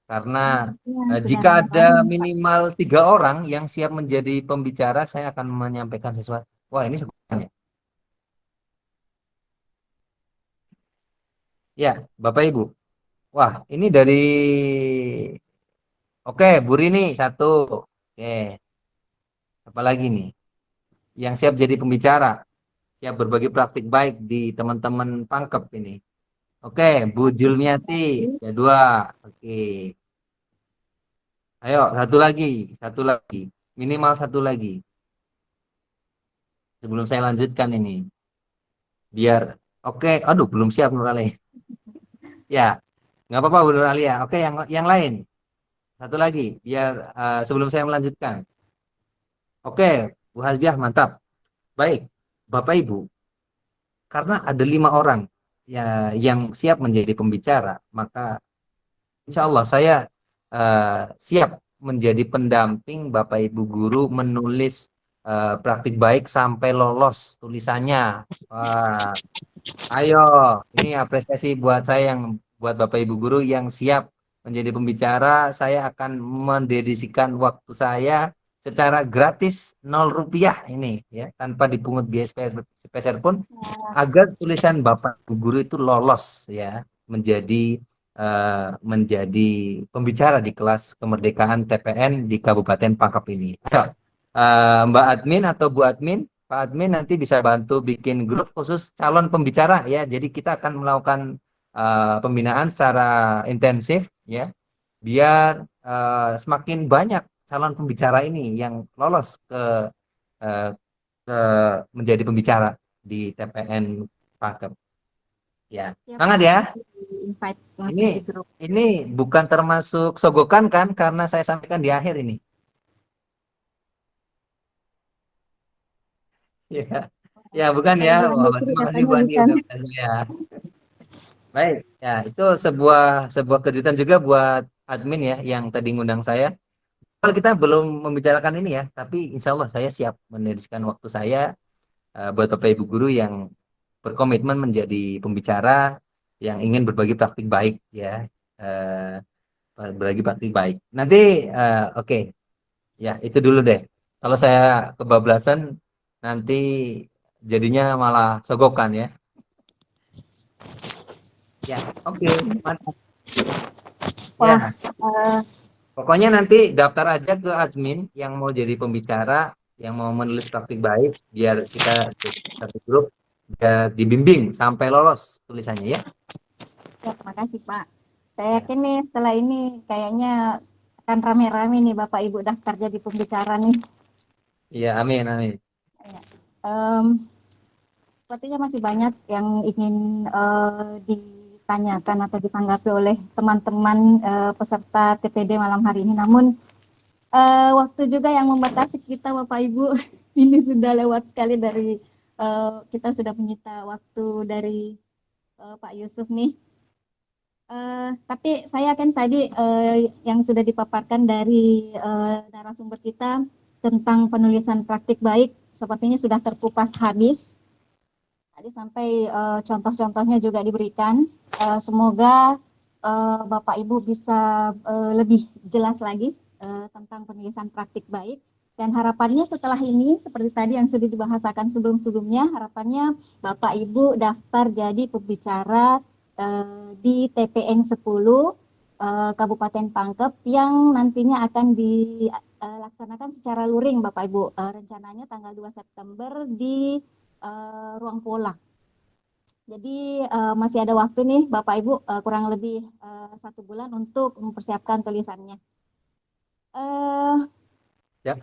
Karena Ya, sudah jika ada rame-rame nih, Pak. minimal 3 orang yang siap menjadi pembicara, saya akan menyampaikan sesuatu. Wah, ini sebenarnya. Ya, Bapak Ibu. Wah, ini dari oke, Bu Rini satu. Oke, apalagi nih yang siap jadi pembicara, siap berbagi praktik baik di teman-teman Pangkep ini. Oke, Bu Julmiati, ya dua. Oke, ayo satu lagi, minimal satu lagi. Sebelum saya lanjutkan ini, biar oke, aduh belum siap Nurale. Ya, nggak apa-apa Bu Nuralia. Oke, yang lain satu lagi, biar sebelum saya melanjutkan. Oke, Bu Hasbiah mantap. Baik, Bapak Ibu, karena ada 5 orang ya yang siap menjadi pembicara, maka insya Allah saya siap menjadi pendamping Bapak Ibu guru menulis praktik baik sampai lolos tulisannya. Wah, ayo, ini apresiasi buat saya yang buat Bapak Ibu guru yang siap menjadi pembicara. Saya akan mendedikasikan waktu saya secara gratis 0 rupiah ini ya tanpa dipungut biaya sepeser pun agar tulisan Bapak Ibu guru itu lolos ya menjadi menjadi pembicara di kelas kemerdekaan TPN di Kabupaten Pangkep ini. Ayo, Mbak Admin atau Bu Admin, Pak Admin nanti bisa bantu bikin grup khusus calon pembicara ya. Jadi kita akan melakukan pembinaan secara intensif ya, biar semakin banyak calon pembicara ini yang lolos eh, ke menjadi pembicara di TPN Pangkep. Ya, Ya, Pak, semangat ya. nanti invite Ini masuk di grup. ini bukan termasuk sogokan kan karena saya sampaikan di akhir ini. Ya, ya bukan ya. Saya Wah, Mbak Tri terima kasih katanya Bu Andi bukan. udah bahas saya. Baik, ya itu sebuah kejutan juga buat admin ya yang tadi ngundang saya. Kalau kita belum membicarakan ini ya, tapi insya Allah saya siap mendedikasikan waktu saya buat Bapak Ibu guru yang berkomitmen menjadi pembicara yang ingin berbagi praktik baik ya, berbagi praktik baik. Nanti oke, ya itu dulu deh. Kalau saya kebablasan nanti jadinya malah sogokan ya. Ya, oke, mantap. Wah, Ya, eh, pokoknya nanti daftar aja ke admin yang mau jadi pembicara, yang mau menulis praktik baik, biar kita satu grup biar dibimbing sampai lolos tulisannya ya. ya, terima kasih Pak. Saya Ya, yakin nih setelah ini kayaknya akan rame-rame nih Bapak Ibu daftar jadi pembicara nih. iya, amin, amin. Em, Sepertinya masih banyak yang ingin ditanyakan atau ditanggapi oleh teman-teman peserta TPD malam hari ini. Namun waktu juga yang membatasi kita Bapak Ibu ini sudah lewat sekali dari kita sudah menyita waktu dari Pak Yusuf nih. Tapi saya kan tadi yang sudah dipaparkan dari narasumber kita tentang penulisan praktik baik sepertinya sudah terkupas habis. Tadi sampai contoh-contohnya juga diberikan. Semoga Bapak Ibu bisa lebih jelas lagi tentang penulisan praktik baik. Dan harapannya setelah ini, seperti tadi yang sudah dibahasakan sebelum-sebelumnya, harapannya Bapak Ibu daftar jadi pembicara di TPN 10 Kabupaten Pangkep yang nantinya akan dilaksanakan secara luring Bapak Ibu. Rencananya tanggal 2 September di Ruang Pola. Jadi masih ada waktu nih Bapak Ibu kurang lebih 1 bulan untuk mempersiapkan tulisannya.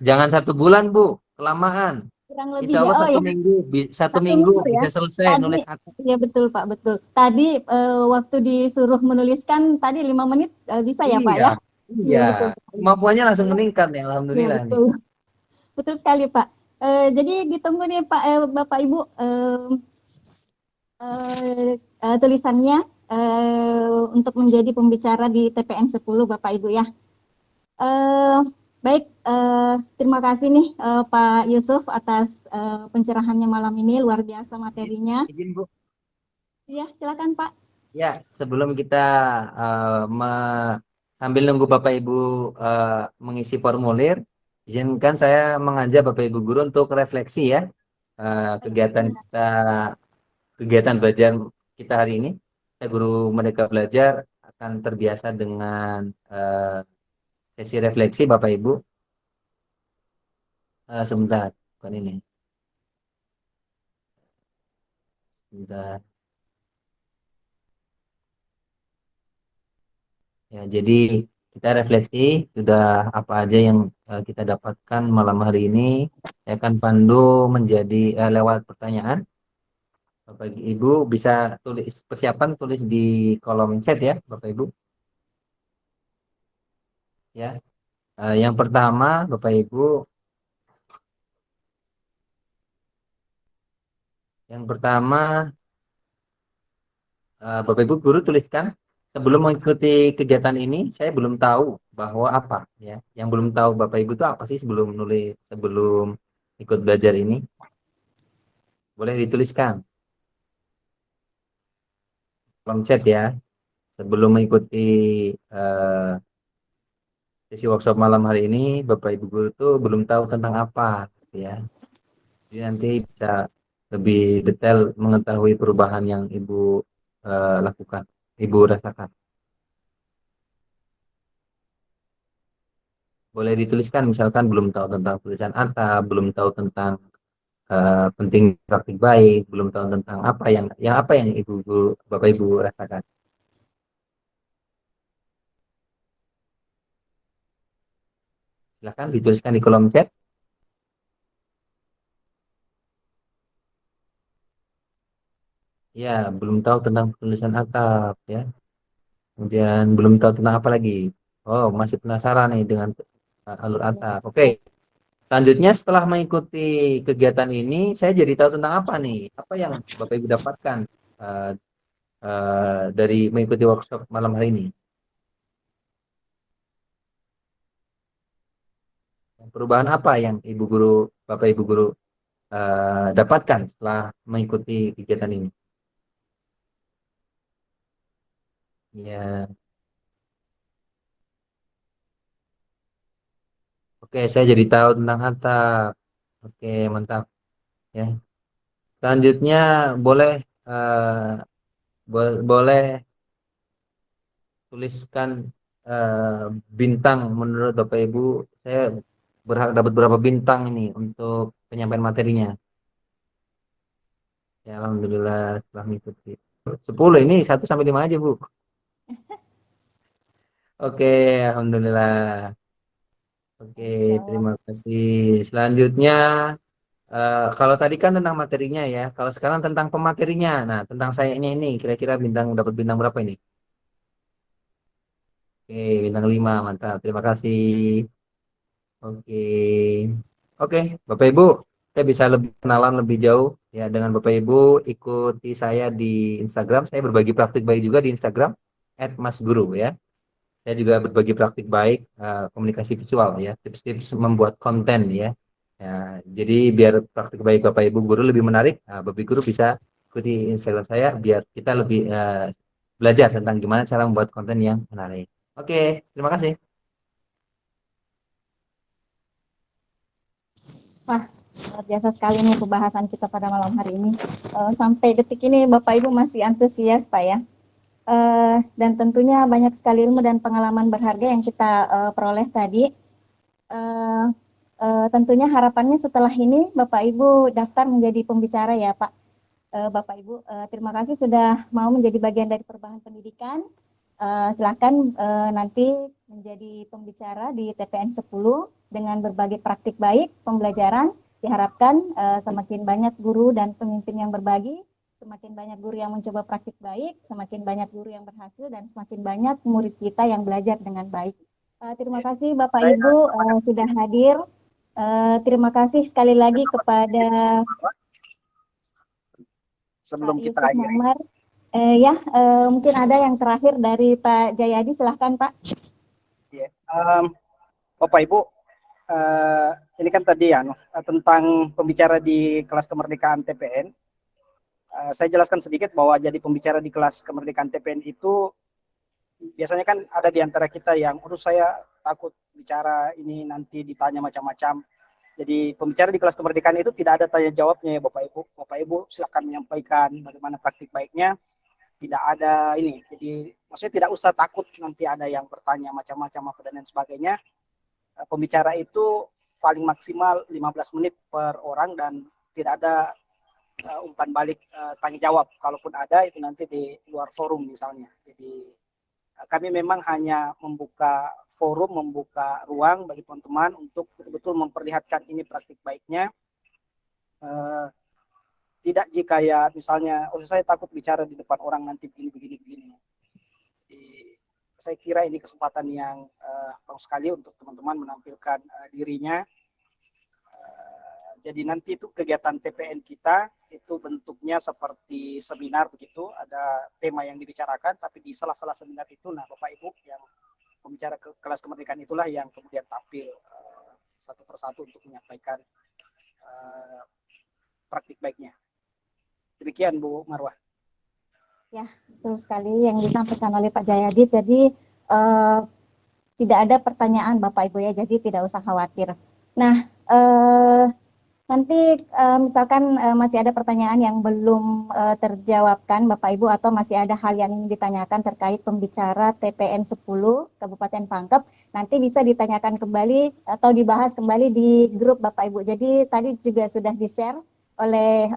Jangan 1 bulan Bu, kelamaan. Kurang lebih Insya ya, Allah oh ya, satu 1 minggu minggu ya. bisa selesai Tadi, nulis satu. ya betul Pak, betul. Tadi waktu disuruh menuliskan tadi 5 menit bisa ya Pak Iya, ya? iya. Iya betul sekali. Kemampuannya langsung Saya- meningkat ya, Iya alhamdulillah nih. betul, betul sekali Pak. Jadi ditunggu nih Pak, Bapak Ibu tulisannya untuk menjadi pembicara di TPN 10 Bapak Ibu ya. Baik, terima kasih nih Pak Yusuf atas pencerahannya malam ini, luar biasa Izin, materinya. izin Bu. Iya, silakan Pak. Ya, sebelum kita sambil nunggu Bapak Ibu mengisi formulir, izinkan saya mengajak Bapak Ibu guru untuk refleksi ya kegiatan kita, kegiatan belajar kita hari ini. Saya guru Merdeka Belajar akan terbiasa dengan sesi refleksi Bapak Ibu. Sebentar, bukan ini. Sebentar. Ya, jadi kita refleksi sudah apa aja yang kita dapatkan malam hari ini. Saya akan pandu menjadi lewat pertanyaan. Bapak Ibu bisa tulis persiapan tulis di kolom chat ya, Bapak Ibu. Ya, yang pertama Bapak Ibu, yang pertama Bapak Ibu guru tuliskan sebelum mengikuti kegiatan ini saya belum tahu bahwa apa ya. Yang belum tahu Bapak Ibu itu apa sih sebelum nulis sebelum ikut belajar ini? Boleh dituliskan kolom chat ya. Sebelum mengikuti eh, sesi workshop malam hari ini, Bapak Ibu guru tuh belum tahu tentang apa, gitu ya. Jadi nanti bisa lebih detail mengetahui perubahan yang Ibu lakukan, Ibu rasakan. Boleh dituliskan, misalkan belum tahu tentang tulisan atap, belum tahu tentang penting praktik baik, belum tahu tentang apa yang Ibu guru, Bapak Ibu rasakan. Silakan dituliskan di kolom chat. Ya, belum tahu tentang tulisan atap ya. Kemudian belum tahu tentang apa lagi. Oh, masih penasaran nih dengan alur atap. Oke, selanjutnya setelah mengikuti kegiatan ini, saya jadi tahu tentang apa nih? Apa yang Bapak Ibu dapatkan uh, dari mengikuti workshop malam hari ini? Perubahan apa yang Ibu Guru, Bapak Ibu Guru dapatkan setelah mengikuti kegiatan ini? Ya, oke, saya jadi tahu tentang atap. Oke, mantap. Ya, selanjutnya boleh boleh tuliskan bintang menurut Bapak Ibu. Saya berhak dapat berapa bintang ini untuk penyampaian materinya. Ya, Alhamdulillah setelah mengikuti. 10 ini 1 sampai 5 aja, Bu. Oke, Alhamdulillah. Oke, Masya Allah. terima kasih. Selanjutnya, kalau tadi kan tentang materinya ya. Kalau sekarang tentang pematerinya. Nah, tentang sayanya ini, kira-kira dapat bintang berapa ini? Oke, bintang 5, mantap. Terima kasih. Oke. Oke, Bapak Ibu, saya bisa lebih kenalan lebih jauh ya dengan Bapak Ibu. Ikuti saya di Instagram. Saya berbagi praktik baik juga di Instagram @masguru ya. Saya juga berbagi praktik baik komunikasi visual ya, tips-tips membuat konten ya. Ya, jadi biar praktik baik Bapak Ibu guru lebih menarik, Bapak Ibu guru bisa ikuti Instagram saya biar kita lebih belajar tentang gimana cara membuat konten yang menarik. Oke, terima kasih. Wah, luar biasa sekali nih pembahasan kita pada malam hari ini. Sampai detik ini Bapak Ibu masih antusias Pak ya. Dan tentunya banyak sekali ilmu dan pengalaman berharga yang kita peroleh tadi. Tentunya harapannya setelah ini Bapak Ibu daftar menjadi pembicara ya Pak. Bapak Ibu, terima kasih sudah mau menjadi bagian dari perubahan pendidikan. Silakan nanti menjadi pembicara di TPN 10 dengan berbagai praktik baik pembelajaran. Diharapkan semakin banyak guru dan pemimpin yang berbagi, semakin banyak guru yang mencoba praktik baik, semakin banyak guru yang berhasil, dan semakin banyak murid kita yang belajar dengan baik. Terima kasih Bapak Saya Ibu sudah hadir. Terima kasih sekali lagi kepada sebelum Pak kita Yusuf akhiri. Muammar. Mungkin ada yang terakhir dari Pak Jayadi, silahkan Pak. Ya. Bapak Ibu, ini kan tadi ya tentang pembicara di kelas kemerdekaan TPN. Saya jelaskan sedikit bahwa jadi pembicara di kelas kemerdekaan TPN itu biasanya kan ada di antara kita yang, aduh saya takut bicara ini nanti ditanya macam-macam. Jadi pembicara di kelas kemerdekaan itu tidak ada tanya jawabnya ya Bapak Ibu. Bapak Ibu silakan menyampaikan bagaimana praktik baiknya. Tidak ada ini. Jadi maksudnya tidak usah takut nanti ada yang bertanya macam-macam apa dan lain sebagainya. Pembicara itu paling maksimal 15 menit per orang dan tidak ada umpan balik tanya jawab. Kalaupun ada itu nanti di luar forum misalnya. Jadi kami memang hanya membuka forum, membuka ruang bagi teman-teman untuk betul-betul memperlihatkan ini praktik baiknya. Tidak jika ya misalnya, oh saya takut bicara di depan orang nanti begini. Jadi, saya kira ini kesempatan yang bagus sekali untuk teman-teman menampilkan dirinya. Jadi nanti itu kegiatan TPN kita itu bentuknya seperti seminar begitu, ada tema yang dibicarakan, tapi di salah-salah seminar itu, nah Bapak Ibu yang pembicara kelas kemerdekaan itulah yang kemudian tampil satu persatu untuk menyampaikan praktik baiknya. Demikian Bu Marwah. Ya, betul sekali yang disampaikan oleh Pak Jayadi. Jadi tidak ada pertanyaan Bapak Ibu ya, jadi tidak usah khawatir. Nah, nanti misalkan masih ada pertanyaan yang belum terjawabkan Bapak Ibu atau masih ada hal yang ingin ditanyakan terkait pembicara TPN 10 Kabupaten Pangkep, nanti bisa ditanyakan kembali atau dibahas kembali di grup Bapak Ibu. Jadi tadi juga sudah di-share oleh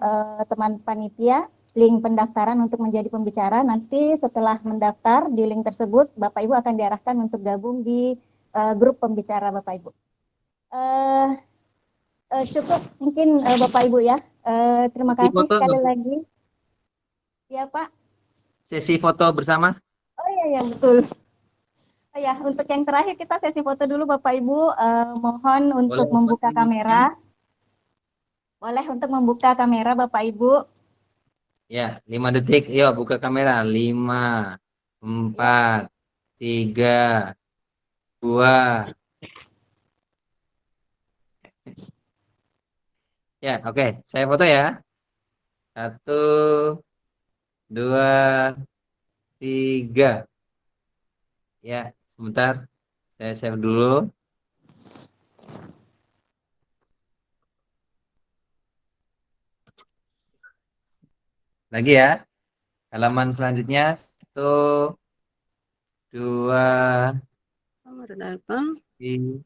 teman panitia link pendaftaran untuk menjadi pembicara. Nanti setelah mendaftar di link tersebut, Bapak Ibu akan diarahkan untuk gabung di grup pembicara Bapak Ibu. Cukup mungkin Bapak Ibu ya. Terima Sesi kasih foto sekali nggak, Bu? lagi. Ya Pak. Sesi foto bersama. Oh iya betul. Oh ya, untuk yang terakhir kita sesi foto dulu Bapak Ibu. Mohon untuk Boleh membuka 4 menit ya. kamera. Boleh untuk membuka kamera Bapak Ibu. Ya, 5 detik. Yuk buka kamera. 5, 4, 3, 2. Ya, oke. Saya foto ya. 1, 2, 3. Ya, sebentar. Saya save dulu. Lagi ya. Halaman selanjutnya. 1, 2, 3.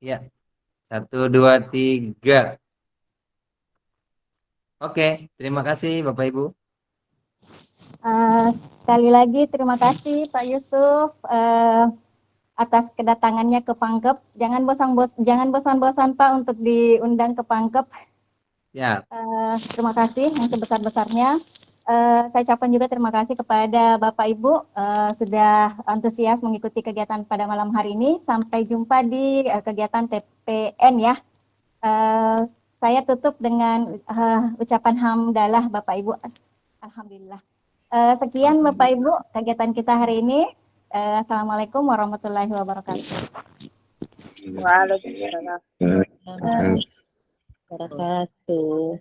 Ya, 1, 2, 3. Oke, terima kasih Bapak Ibu. Sekali lagi terima kasih Pak Yusuf atas kedatangannya ke Pangkep. Jangan bosan-bosan Pak untuk diundang ke Pangkep. Ya, Terima kasih yang sebesar-besarnya. Saya ucapkan juga terima kasih kepada Bapak Ibu sudah antusias mengikuti kegiatan pada malam hari ini. Sampai jumpa di kegiatan TPN ya. Saya tutup dengan ucapan hamdalah Bapak Ibu. Alhamdulillah. Sekian Bapak Ibu kegiatan kita hari ini. Assalamualaikum warahmatullahi wabarakatuh. Waalaikumsalam. Wabarakatuh.